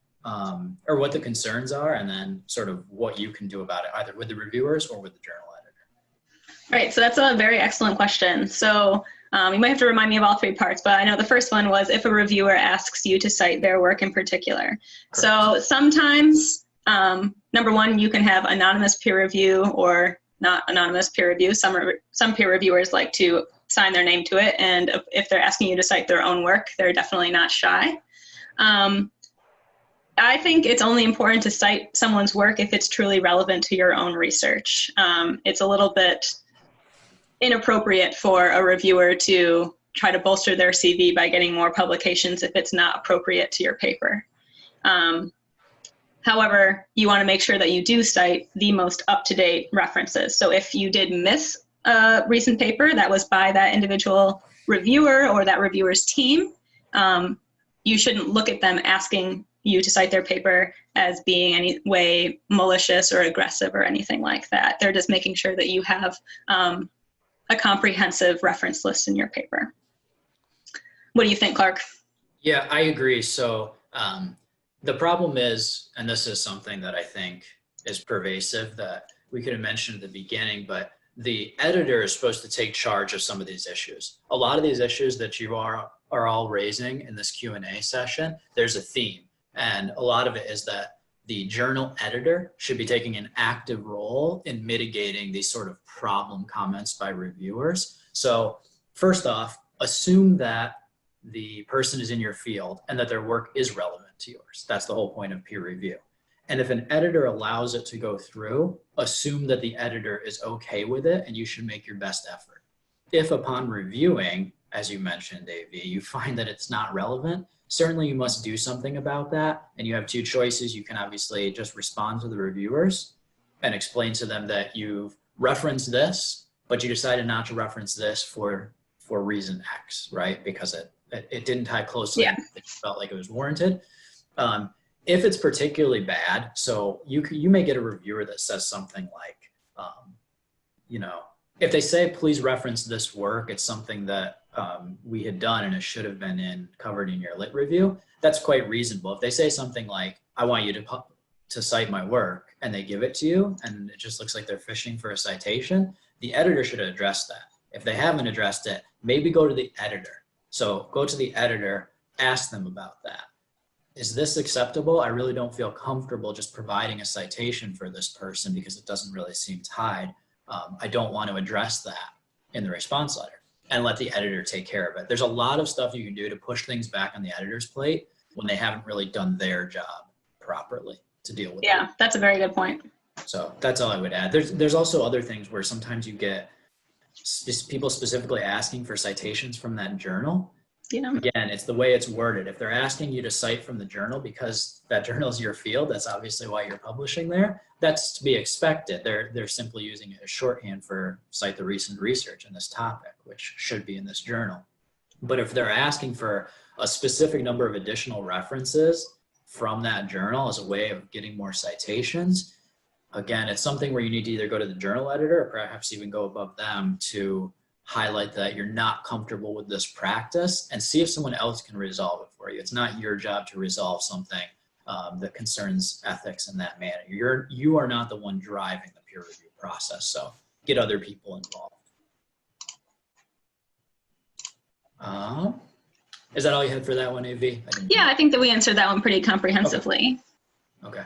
or what the concerns are, and then sort of what you can do about it, either with the reviewers or with the journal editor. Right, so that's a very excellent question. So you might have to remind me of all three parts, but I know the first one was if a reviewer asks you to cite their work in particular. Correct. So sometimes, number one, you can have anonymous peer review or not anonymous peer review. Some peer reviewers like to sign their name to it, and if they're asking you to cite their own work, they're definitely not shy. I think it's only important to cite someone's work if it's truly relevant to your own research. It's a little bit inappropriate for a reviewer to try to bolster their CV by getting more publications if it's not appropriate to your paper. However, you want to make sure that you do cite the most up-to-date references. So if you did miss a recent paper that was by that individual reviewer or that reviewer's team, you shouldn't look at them asking you to cite their paper as being any way malicious or aggressive or anything like that. They're just making sure that you have a comprehensive reference list in your paper. What do you think, Clark? Yeah, I agree. So the problem is, and this is something that I think is pervasive that we could have mentioned at the beginning, but the editor is supposed to take charge of some of these issues. A lot of these issues that you are all raising in this Q&A session, there's a theme. And a lot of it is that the journal editor should be taking an active role in mitigating these sort of problem comments by reviewers. So first off, assume that the person is in your field and that their work is relevant to yours. That's the whole point of peer review. And if an editor allows it to go through, assume that the editor is okay with it and you should make your best effort. If upon reviewing, as you mentioned, AV, you find that it's not relevant, certainly you must do something about that. And you have two choices. You can obviously just respond to the reviewers and explain to them that you've referenced this, but you decided not to reference this for reason X, right? Because it didn't tie closely. Yeah. It felt like it was warranted. If it's particularly bad, so you may get a reviewer that says something like, if they say, please reference this work, it's something that we had done and it should have been covered in your lit review, that's quite reasonable. If they say something like, I want you to cite my work, and they give it to you and it just looks like they're fishing for a citation, the editor should address that. If they haven't addressed it, maybe go to the editor. So go to the editor, ask them about that. Is this acceptable? I really don't feel comfortable just providing a citation for this person because it doesn't really seem tied. I don't want to address that in the response letter, and let the editor take care of it. There's a lot of stuff you can do to push things back on the editor's plate when they haven't really done their job properly to deal with it. Yeah, that's a very good point. So that's all I would add. There's also other things where sometimes you get people specifically asking for citations from that journal. Yeah. Again, it's the way it's worded. If they're asking you to cite from the journal because that journal is your field, that's obviously why you're publishing there. That's to be expected. They're simply using it as shorthand for cite the recent research in this topic, which should be in this journal. But if they're asking for a specific number of additional references from that journal as a way of getting more citations, again, it's something where you need to either go to the journal editor or perhaps even go above them to highlight that you're not comfortable with this practice and see if someone else can resolve it for you. It's not your job to resolve something that concerns ethics in that manner. You are not the one driving the peer review process, so get other people involved. Is that all you had for that one, AV? Yeah, I think that we answered that one pretty comprehensively. Okay.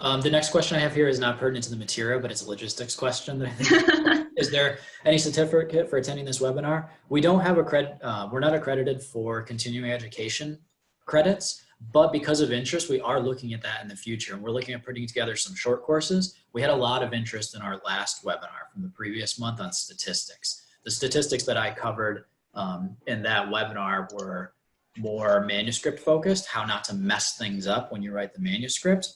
The next question I have here is not pertinent to the material, but it's a logistics question that I think. Is there any certificate for attending this webinar? We don't have we're not accredited for continuing education credits, but because of interest, we are looking at that in the future. And we're looking at putting together some short courses. We had a lot of interest in our last webinar from the previous month on statistics. The statistics that I covered in that webinar were more manuscript focused, how not to mess things up when you write the manuscript.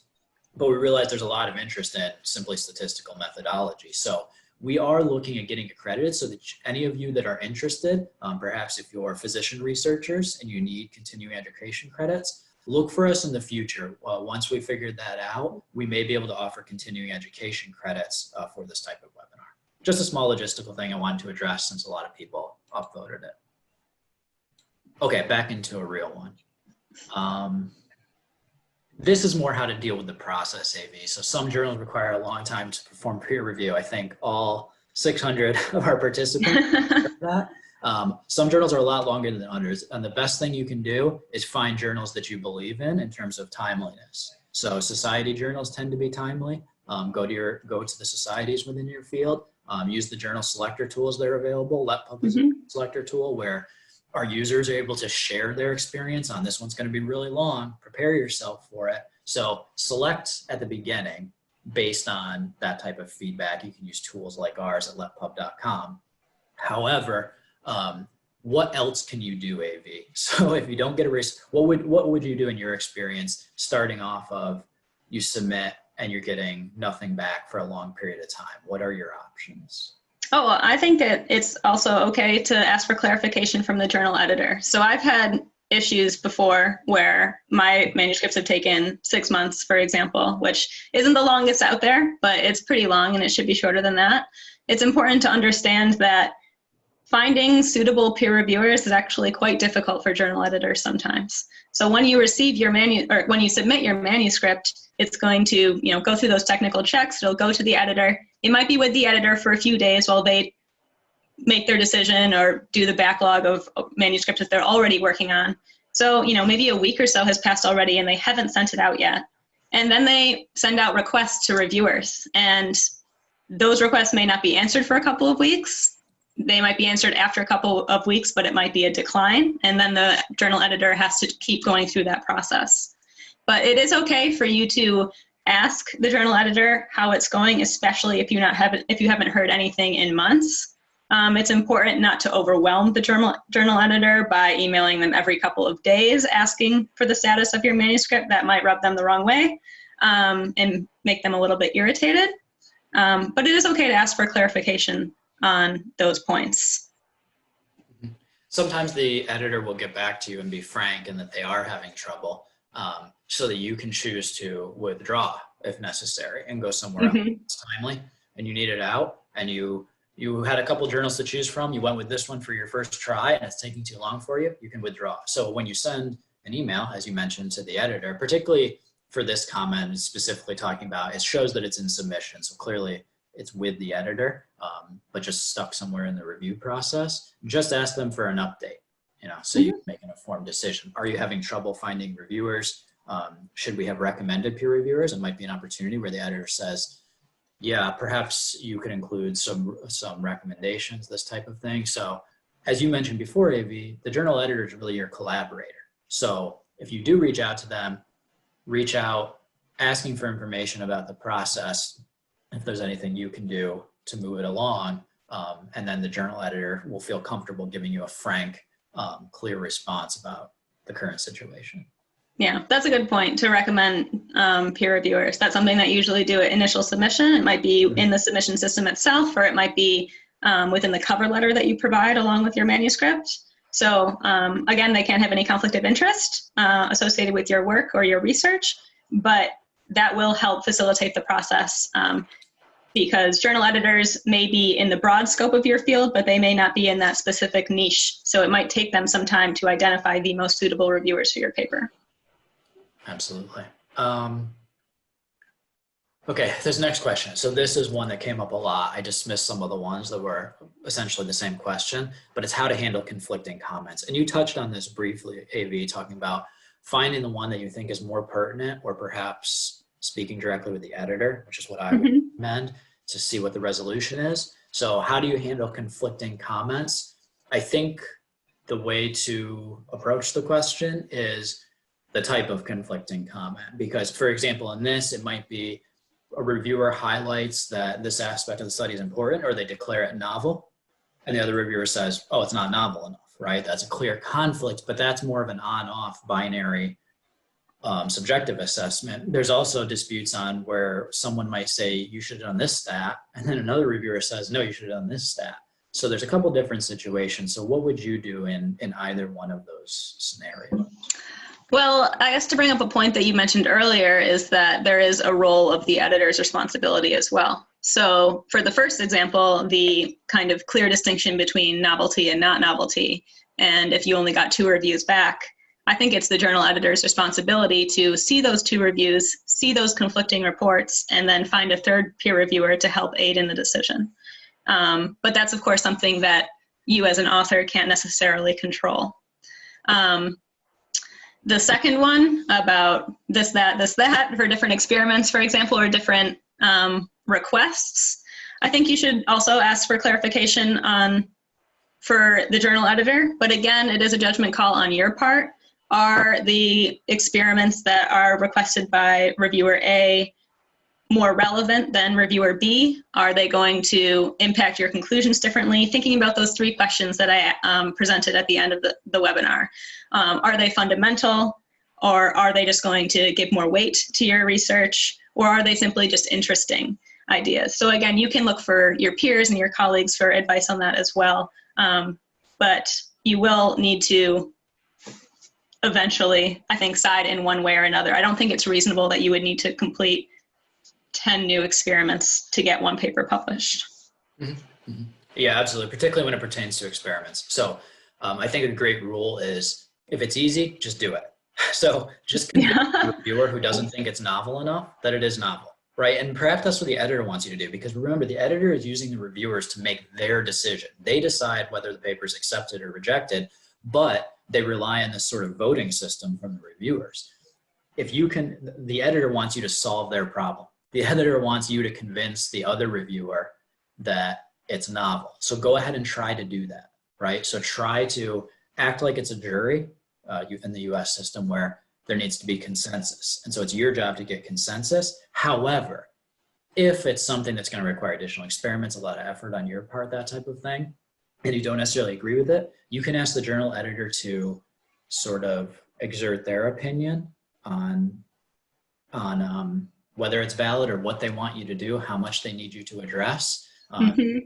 But we realized there's a lot of interest in simply statistical methodology. So we are looking at getting accredited so that any of you that are interested, perhaps if you're physician researchers and you need continuing education credits, look for us in the future. Once we figured that out, we may be able to offer continuing education credits for this type of webinar. Just a small logistical thing I wanted to address since a lot of people upvoted it. Okay, back into a real one. This is more how to deal with the process, AV. So some journals require a long time to perform peer review. I think all 600 of our participants heard that. Some journals are a lot longer than others. And the best thing you can do is find journals that you believe in terms of timeliness. So society journals tend to be timely. Go to the societies within your field. Use the journal selector tools that are available. LetPub is a selector tool where our users are able to share their experience on this one's going to be really long. Prepare yourself for it. So select at the beginning based on that type of feedback. You can use tools like ours at letpub.com. However, what else can you do, AV? So if you don't get a race, what would you do in your experience starting off of you submit and you're getting nothing back for a long period of time? What are your options? Oh, well, I think that it's also okay to ask for clarification from the journal editor. So I've had issues before where my manuscripts have taken 6 months, for example, which isn't the longest out there, but it's pretty long and it should be shorter than that. It's important to understand that finding suitable peer reviewers is actually quite difficult for journal editors sometimes. So when you receive your when you submit your manuscript, it's going to, go through those technical checks. It'll go to the editor. It might be with the editor for a few days while they make their decision or do the backlog of manuscripts that they're already working on. So, maybe a week or so has passed already and they haven't sent it out yet. And then they send out requests to reviewers. And those requests may not be answered for a couple of weeks. They might be answered after a couple of weeks, but it might be a decline. And then the journal editor has to keep going through that process. But it is okay for you to ask the journal editor how it's going, especially if you haven't heard anything in months. It's important not to overwhelm the journal editor by emailing them every couple of days asking for the status of your manuscript. That might rub them the wrong way and make them a little bit irritated. But it is okay to ask for clarification on those points. Sometimes the editor will get back to you and be frank in that they are having trouble, so that you can choose to withdraw if necessary and go somewhere else. It's timely and you need it out, and you had a couple journals to choose from. You went with this one for your first try and it's taking too long for you, you can withdraw. So when you send an email, as you mentioned, to the editor, particularly for this comment specifically talking about, it shows that it's in submission. So clearly it's with the editor, but just stuck somewhere in the review process, just ask them for an update, so you can make an informed decision. Are you having trouble finding reviewers? Should we have recommended peer reviewers? It might be an opportunity where the editor says, yeah, perhaps you could include some recommendations, this type of thing. So as you mentioned before, AV, the journal editor is really your collaborator. So if you do reach out to them, reach out asking for information about the process, if there's anything you can do to move it along, and then the journal editor will feel comfortable giving you a frank, clear response about the current situation. Yeah, that's a good point to recommend peer reviewers. That's something that you usually do at initial submission. It might be in the submission system itself, or it might be within the cover letter that you provide along with your manuscript. So again, they can't have any conflict of interest associated with your work or your research, but that will help facilitate the process because journal editors may be in the broad scope of your field, but they may not be in that specific niche. So it might take them some time to identify the most suitable reviewers for your paper. Absolutely. Okay, this next question. So this is one that came up a lot. I just missed some of the ones that were essentially the same question, but it's how to handle conflicting comments. And you touched on this briefly, AV, talking about finding the one that you think is more pertinent, or perhaps speaking directly with the editor, which is what I would recommend, to see what the resolution is. So how do you handle conflicting comments? I think the way to approach the question is the type of conflicting comment, because for example, in this, it might be a reviewer highlights that this aspect of the study is important, or they declare it novel, and the other reviewer says, oh, it's not novel enough, right? That's a clear conflict, but that's more of an on-off binary subjective assessment. There's also disputes on where someone might say, you should have done this stat, and then another reviewer says, no, you should have done this stat. So there's a couple different situations. So what would you do in either one of those scenarios? Well, I guess to bring up a point that you mentioned earlier is that there is a role of the editor's responsibility as well. So for the first example, the kind of clear distinction between novelty and not novelty, and if you only got 2 reviews back, I think it's the journal editor's responsibility to see those 2 reviews, see those conflicting reports, and then find a third peer reviewer to help aid in the decision. But that's, of course, something that you as an author can't necessarily control. The second one about this, that for different experiments, for example, or different requests, I think you should also ask for clarification for the journal editor. But again, it is a judgment call on your part. Are the experiments that are requested by reviewer A more relevant than reviewer B? Are they going to impact your conclusions differently? Thinking about those 3 questions that I presented at the end of the webinar. Are they fundamental, or are they just going to give more weight to your research, or are they simply just interesting ideas? So again, you can look for your peers and your colleagues for advice on that as well. But you will need to eventually, I think, side in one way or another. I don't think it's reasonable that you would need to complete 10 new experiments to get 1 paper published. Yeah, absolutely, particularly when it pertains to experiments. So I think a great rule is, if it's easy, just do it. So just convince the reviewer who doesn't think it's novel enough that it is novel, right? And perhaps that's what the editor wants you to do, because remember, the editor is using the reviewers to make their decision. They decide whether the paper is accepted or rejected, but they rely on this sort of voting system from the reviewers. The editor wants you to solve their problem. The editor wants you to convince the other reviewer that it's novel. So go ahead and try to do that, right? So try to act like it's a jury in the US system where there needs to be consensus. And so it's your job to get consensus. However, if it's something that's going to require additional experiments, a lot of effort on your part, that type of thing, and you don't necessarily agree with it, you can ask the journal editor to sort of exert their opinion on whether it's valid or what they want you to do, how much they need you to address,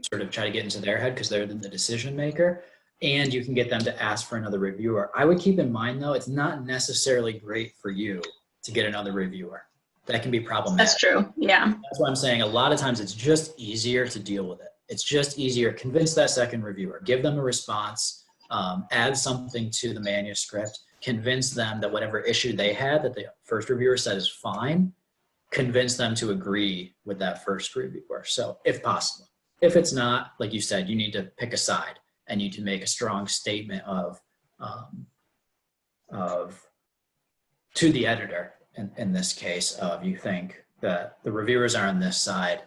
sort of try to get into their head because they're the decision maker. And you can get them to ask for another reviewer. I would keep in mind, though, it's not necessarily great for you to get another reviewer. That can be problematic. That's true, yeah. That's why I'm saying a lot of times it's just easier to deal with it. It's just easier. Convince that second reviewer. Give them a response. Add something to the manuscript. Convince them that whatever issue they had that the first reviewer said is fine, convince them to agree with that first reviewer. So if possible. If it's not, like you said, you need to pick a side and you need to make a strong statement of to the editor in this case of you think that the reviewers are on this side,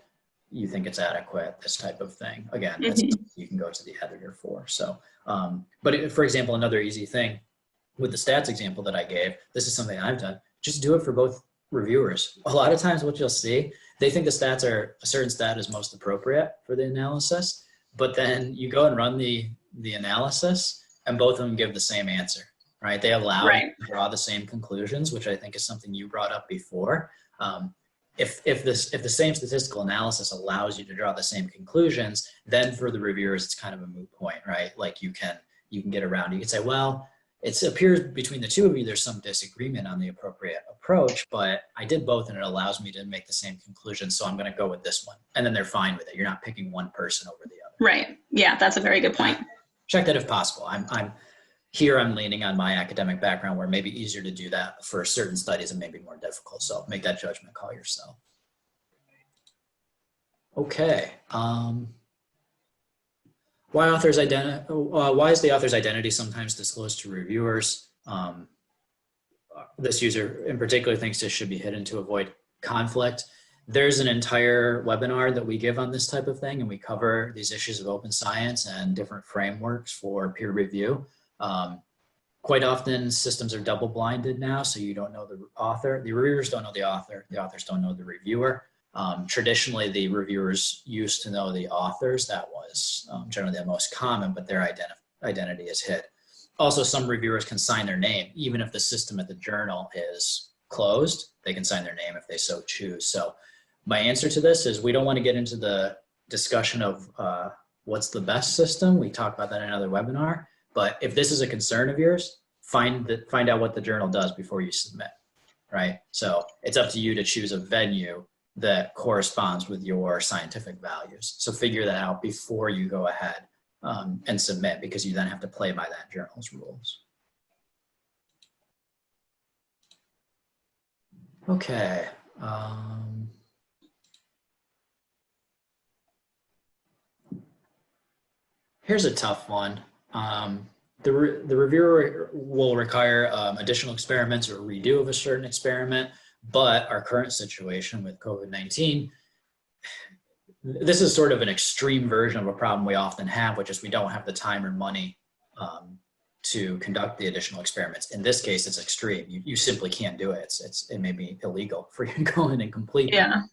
you think it's adequate, this type of thing. Again, that's you can go to the editor for. So, but for example, another easy thing with the stats example that I gave, this is something I've done, just do it for both reviewers. A lot of times what you'll see, they think the stats are, a certain stat is most appropriate for the analysis, but then you go and run the analysis and both of them give the same answer, right? They allow you to draw the same conclusions, which I think is something you brought up before. If the same statistical analysis allows you to draw the same conclusions, then for the reviewers, it's kind of a moot point, right? Like you can get around, you can say, well, it appears between the two of you, there's some disagreement on the appropriate approach, but I did both and it allows me to make the same conclusion. So I'm going to go with this one. And then they're fine with it. You're not picking one person over the other. Right. Yeah, that's a very good point. Check that if possible. I'm leaning on my academic background where it may be easier to do that for certain studies and maybe more difficult. So make that judgment call yourself. Okay. Why is the author's identity sometimes disclosed to reviewers? This user in particular thinks this should be hidden to avoid conflict. There's an entire webinar that we give on this type of thing, and we cover these issues of open science and different frameworks for peer review. Quite often systems are double-blinded now, so you don't know the author. The reviewers don't know the author. The authors don't know the reviewer. Traditionally, the reviewers used to know the authors. That was generally the most common, but their identity is hid. Also, some reviewers can sign their name. Even if the system at the journal is closed, they can sign their name if they so choose. So my answer to this is we don't want to get into the discussion of what's the best system. We talk about that in another webinar. But if this is a concern of yours, find out what the journal does before you submit, right? So it's up to you to choose a venue that corresponds with your scientific values. So figure that out before you go ahead and submit, because you then have to play by that journal's rules. Okay. Here's a tough one. The reviewer will require additional experiments or redo of a certain experiment, but our current situation with COVID-19, this is sort of an extreme version of a problem we often have, which is we don't have the time or money to conduct the additional experiments. In this case, it's extreme. You simply can't do it. It may be illegal for you to go in and complete them.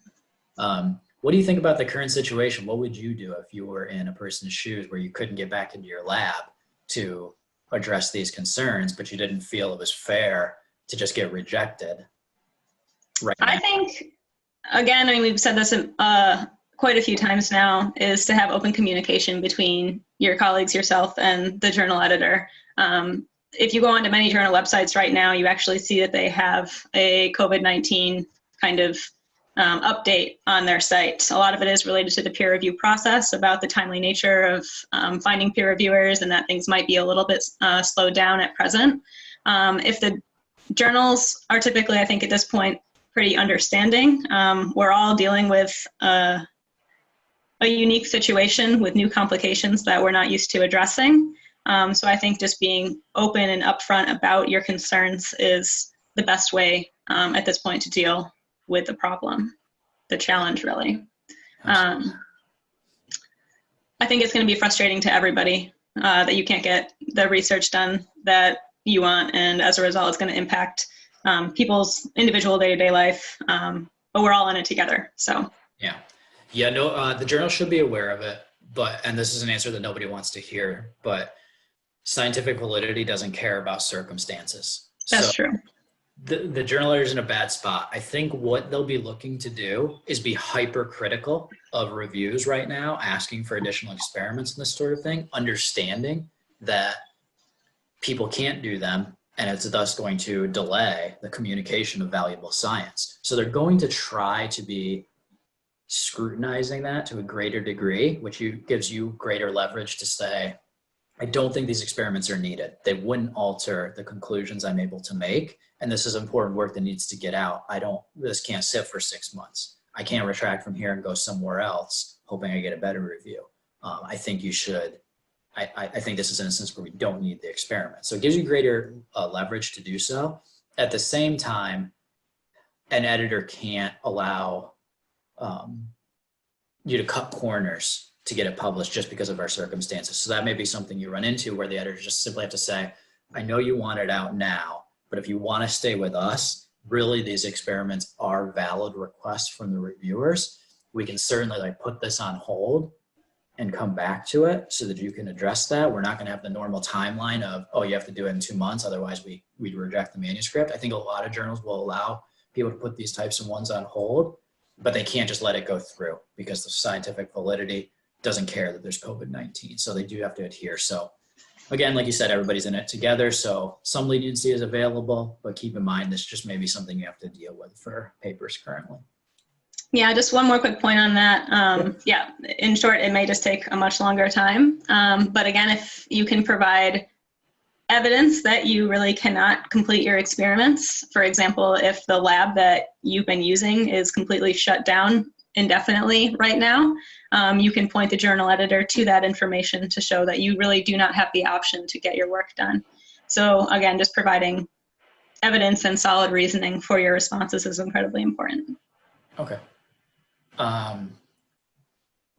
What do you think about the current situation? What would you do if you were in a person's shoes where you couldn't get back into your lab to address these concerns, but you didn't feel it was fair to just get rejected? Right. I think, again, I mean, we've said this quite a few times now, is to have open communication between your colleagues, yourself, and the journal editor. If you go onto many journal websites right now, you actually see that they have a COVID-19 kind of update on their site. A lot of it is related to the peer review process, about the timely nature of finding peer reviewers, and that things might be a little bit slowed down at present. If the journals are typically, I think at this point, pretty understanding. We're all dealing with a unique situation with new complications that we're not used to addressing. So I think just being open and upfront about your concerns is the best way at this point to deal with the problem, the challenge, really. I think it's going to be frustrating to everybody that you can't get the research done that you want, and as a result, it's going to impact people's individual day-to-day life, but we're all in it together, so. Yeah, no, the journal should be aware of it, and this is an answer that nobody wants to hear, but scientific validity doesn't care about circumstances. That's true. The journal is in a bad spot. I think what they'll be looking to do is be hypercritical of reviews right now, asking for additional experiments and this sort of thing, understanding that people can't do them, and it's thus going to delay the communication of valuable science. So they're going to try to be scrutinizing that to a greater degree, which gives you greater leverage to say, I don't think these experiments are needed. They wouldn't alter the conclusions I'm able to make. And this is important work that needs to get out. This can't sit for 6 months. I can't retract from here and go somewhere else, hoping I get a better review. I think you should, I think this is an instance where we don't need the experiment. So it gives you greater leverage to do so. At the same time, an editor can't allow you to cut corners to get it published just because of our circumstances. So that may be something you run into where the editors just simply have to say, I know you want it out now, but if you want to stay with us, really these experiments are valid requests from the reviewers. We can certainly like put this on hold and come back to it so that you can address that. We're not going to have the normal timeline of, oh, you have to do it in 2 months, otherwise we'd reject the manuscript. I think a lot of journals will allow people to put these types of ones on hold, but they can't just let it go through because the scientific validity doesn't care that there's COVID-19. So they do have to adhere. So again, like you said, everybody's in it together. So some leniency is available, but keep in mind, this just may be something you have to deal with for papers currently. Yeah, just one more quick point on that. Yeah, in short, it may just take a much longer time. But again, if you can provide evidence that you really cannot complete your experiments, for example, if the lab that you've been using is completely shut down indefinitely right now, you can point the journal editor to that information to show that you really do not have the option to get your work done. So again, just providing evidence and solid reasoning for your responses is incredibly important. Okay.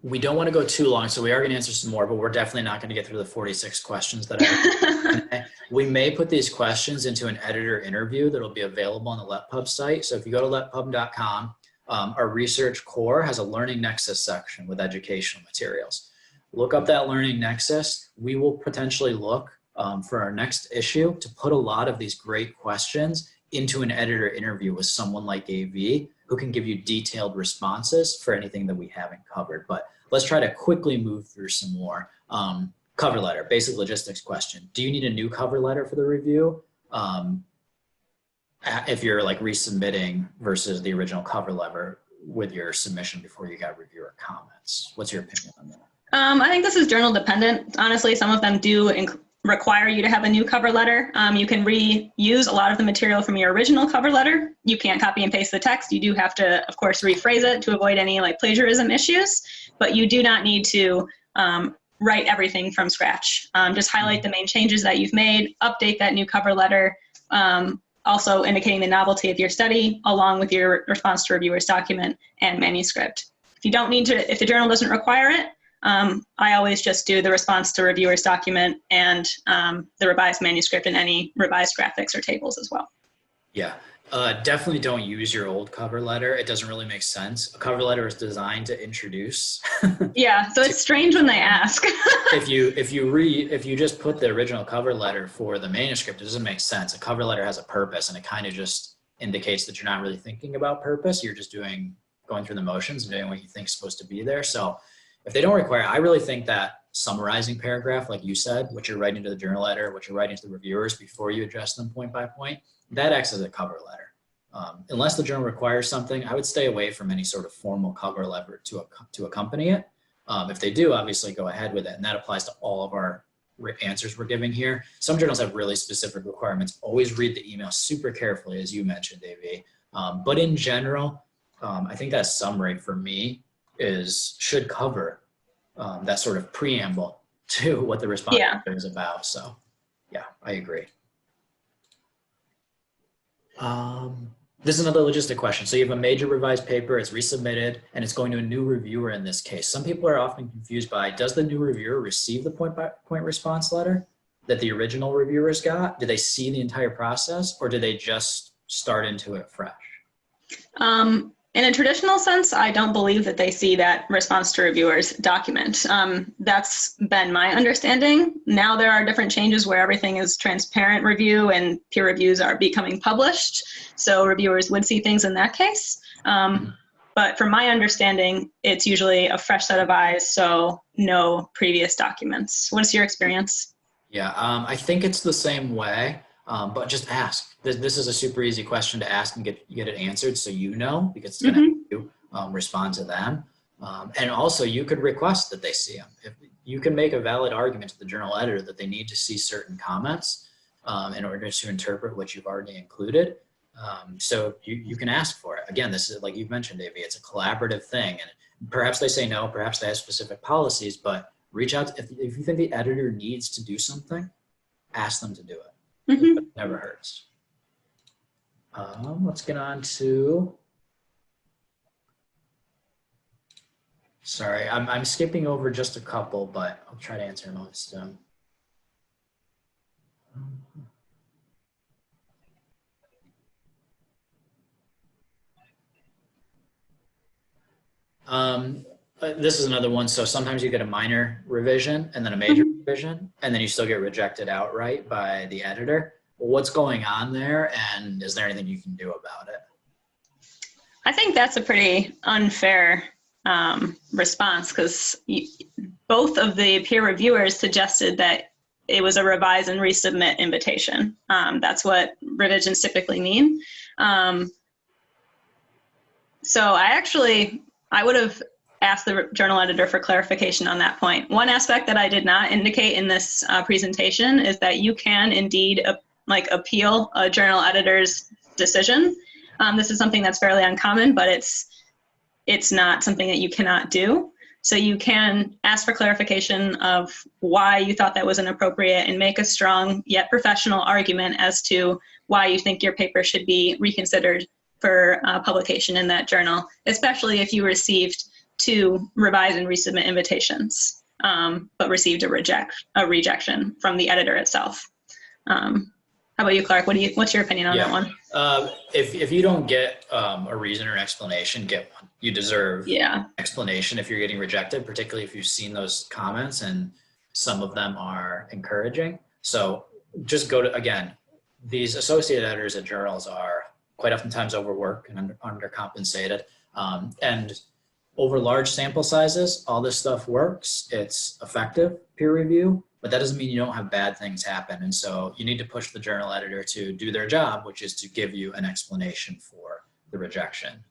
We don't want to go too long, so we are going to answer some more, but we're definitely not going to get through the 46 questions that I We may put these questions into an editor interview that will be available on the LetPub site. So if you go to letpub.com, our research core has a Learning Nexus section with educational materials. Look up that Learning Nexus. We will potentially look for our next issue to put a lot of these great questions into an editor interview with someone like AV who can give you detailed responses for anything that we haven't covered. But let's try to quickly move through some more. Cover letter, basic logistics question. Do you need a new cover letter for the review? If you're like resubmitting versus the original cover letter with your submission before you got reviewer comments. What's your opinion on that? I think this is journal dependent. Honestly, some of them do require you to have a new cover letter. You can reuse a lot of the material from your original cover letter. You can't copy and paste the text. You do have to, of course, rephrase it to avoid any like plagiarism issues, but you do not need to write everything from scratch. Just highlight the main changes that you've made, update that new cover letter, also indicating the novelty of your study along with your response to reviewers document and manuscript. If you don't need to, if the journal doesn't require it, I always just do the response to reviewers document and the revised manuscript and any revised graphics or tables as well. Yeah, definitely don't use your old cover letter. It doesn't really make sense. A cover letter is designed to introduce. Yeah, so it's strange when they ask. if you just put the original cover letter for the manuscript, it doesn't make sense. A cover letter has a purpose, and it kind of just indicates that you're not really thinking about purpose. You're just going through the motions and doing what you think is supposed to be there. So if they don't require, I really think that summarizing paragraph, like you said, what you're writing to the journal editor, what you're writing to the reviewers before you address them point by point, that acts as a cover letter. Unless the journal requires something, I would stay away from any sort of formal cover letter to accompany it. If they do, obviously go ahead with it. And that applies to all of our answers we're giving here. Some journals have really specific requirements. Always read the email super carefully, as you mentioned, AV. But in general, I think that summary for me should cover that sort of preamble to what the response is about. So yeah, I agree. This is another logistic question. So you have a major revised paper, it's resubmitted, and it's going to a new reviewer in this case. Some people are often confused by, does the new reviewer receive the point-by-point response letter that the original reviewers got? Do they see the entire process, or do they just start into it fresh? In a traditional sense, I don't believe that they see that response to reviewers document. That's been my understanding. Now there are different changes where everything is transparent review and peer reviews are becoming published. So reviewers would see things in that case. But from my understanding, it's usually a fresh set of eyes, so no previous documents. What's your experience? Yeah, I think it's the same way. But just ask. This is a super easy question to ask and get it answered, so you know, because it's going to help you respond to them. And also, you could request that they see them. If you can make a valid argument to the journal editor that they need to see certain comments in order to interpret what you've already included. So you can ask for it. Again, this is, like you've mentioned, Davey, it's a collaborative thing, and perhaps they say no, perhaps they have specific policies, but reach out. If you think the editor needs to do something, ask them to do it. Mm-hmm. It never hurts. Let's get on to, sorry, I'm skipping over just a couple, but I'll try to answer most of them. This is another one. So sometimes you get a minor revision and then a major revision, and then you still get rejected outright by the editor. Well, what's going on there, and is there anything you can do about it? I think that's a pretty unfair response, because both of the peer reviewers suggested that it was a revise and resubmit invitation. That's what revisions typically mean. So I would have asked the journal editor for clarification on that point. One aspect that I did not indicate in this presentation is that you can indeed appeal a journal editor's decision. This is something that's fairly uncommon, but it's not something that you cannot do. So you can ask for clarification of why you thought that was inappropriate and make a strong yet professional argument as to why you think your paper should be reconsidered for publication in that journal, especially if you received 2 revise and resubmit invitations, but received a rejection from the editor itself. How about you, Clark? What's your opinion on that one? If you don't get a reason or explanation, get one. You deserve explanation if you're getting rejected, particularly if you've seen those comments and some of them are encouraging. So just go to, again, these associate editors at journals are quite oftentimes overworked and undercompensated. And over large sample sizes, all this stuff works. It's effective peer review, but that doesn't mean you don't have bad things happen. And so you need to push the journal editor to do their job, which is to give you an explanation for the rejection,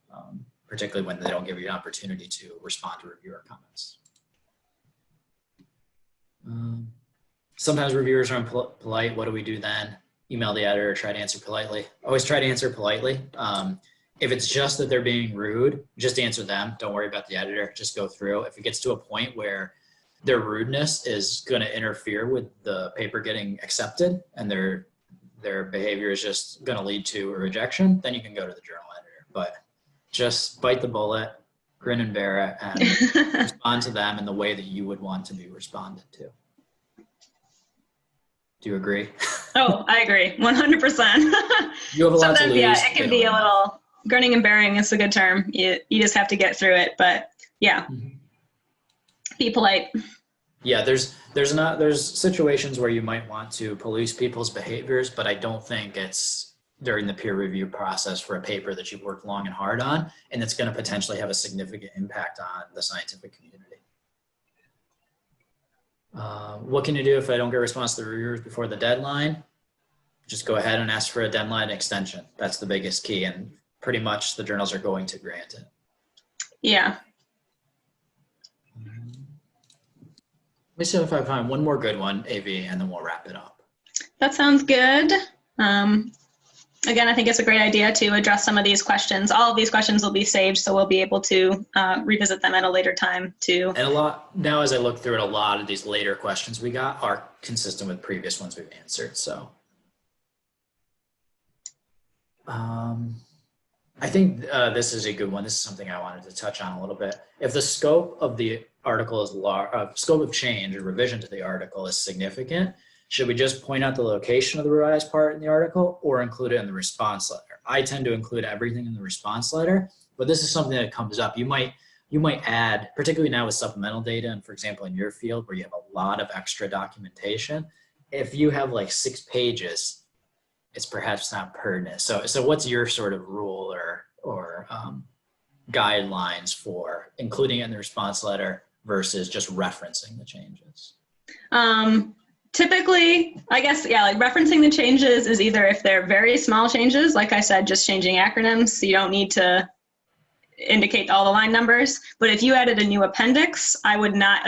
particularly when they don't give you an opportunity to respond to reviewer comments. Sometimes reviewers aren't polite. What do we do then? Email the editor, try to answer politely. Always try to answer politely. If it's just that they're being rude, just answer them. Don't worry about the editor. Just go through. If it gets to a point where their rudeness is going to interfere with the paper getting accepted and their behavior is just going to lead to a rejection, then you can go to the journal editor. But just bite the bullet, grin and bear it, and respond to them in the way that you would want to be responded to. Do you agree? Oh, I agree. 100%. You have a lot to lose. Yeah, it can be a little grinning and bearing is a good term. You just have to get through it. But yeah, be polite. Yeah, there's situations where you might want to police people's behaviors, but I don't think it's during the peer review process for a paper that you've worked long and hard on, and it's going to potentially have a significant impact on the scientific community. What can you do if I don't get a response to the reviewers before the deadline? Just go ahead and ask for a deadline extension. That's the biggest key, and pretty much the journals are going to grant it. Yeah. Let me see if I find one more good one, AV, and then we'll wrap it up. That sounds good. Again, I think it's a great idea to address some of these questions. All of these questions will be saved, so we'll be able to revisit them at a later time too. And now as I look through it, a lot of these later questions we got are consistent with previous ones we've answered. So I think this is a good one. This is something I wanted to touch on a little bit. If the scope of the article is scope of change or revision to the article is significant, should we just point out the location of the revised part in the article or include it in the response letter? I tend to include everything in the response letter, but this is something that comes up. You might add, particularly now with supplemental data, and for example, in your field where you have a lot of extra documentation, if you have like 6 pages, it's perhaps not pertinent. So what's your sort of rule or guidelines for including it in the response letter versus just referencing the changes? Typically, I guess, yeah, like referencing the changes is either if they're very small changes, like I said, just changing acronyms. So you don't need to indicate all the line numbers. But if you added a new appendix, I would not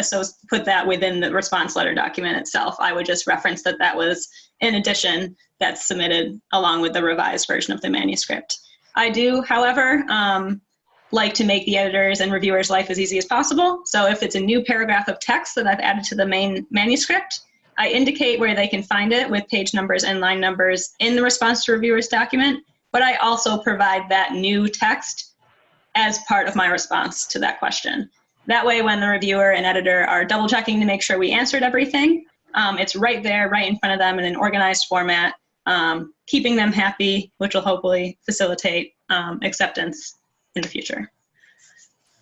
put that within the response letter document itself. I would just reference that that was an addition that's submitted along with the revised version of the manuscript. I do, however, like to make the editor's and reviewer's life as easy as possible. So if it's a new paragraph of text that I've added to the main manuscript, I indicate where they can find it with page numbers and line numbers in the response to reviewer's document, but I also provide that new text as part of my response to that question. That way, when the reviewer and editor are double checking to make sure we answered everything, it's right there, right in front of them in an organized format, keeping them happy, which will hopefully facilitate acceptance in the future.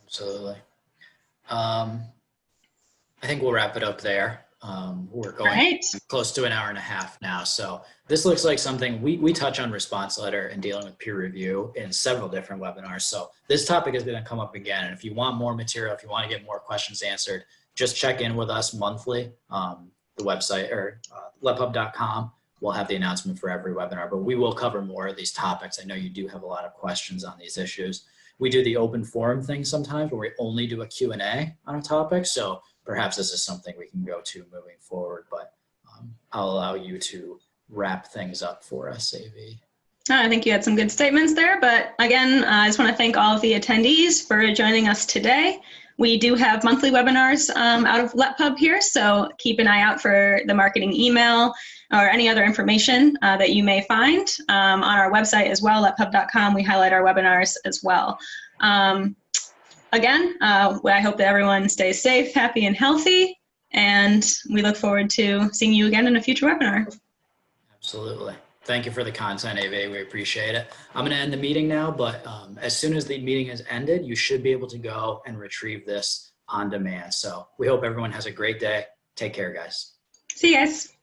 Absolutely. I think we'll wrap it up there. We're going close to an hour and a half now. So this looks like something we touch on response letter and dealing with peer review in several different webinars. So this topic is going to come up again. And if you want more material, if you want to get more questions answered, just check in with us monthly. The website or letpub.com will have the announcement for every webinar, but we will cover more of these topics. I know you do have a lot of questions on these issues. We do the open forum thing sometimes where we only do a Q&A on a topic. So perhaps this is something we can go to moving forward, but I'll allow you to wrap things up for us, AV. I think you had some good statements there, but again, I just want to thank all of the attendees for joining us today. We do have monthly webinars out of LetPub here, so keep an eye out for the marketing email or any other information that you may find on our website as well, letpub.com. We highlight our webinars as well. Again, I hope that everyone stays safe, happy, and healthy, and we look forward to seeing you again in a future webinar. Absolutely. Thank you for the content, AV. We appreciate it. I'm going to end the meeting now, but as soon as the meeting has ended, you should be able to go and retrieve this on demand. So we hope everyone has a great day. Take care, guys. See you guys.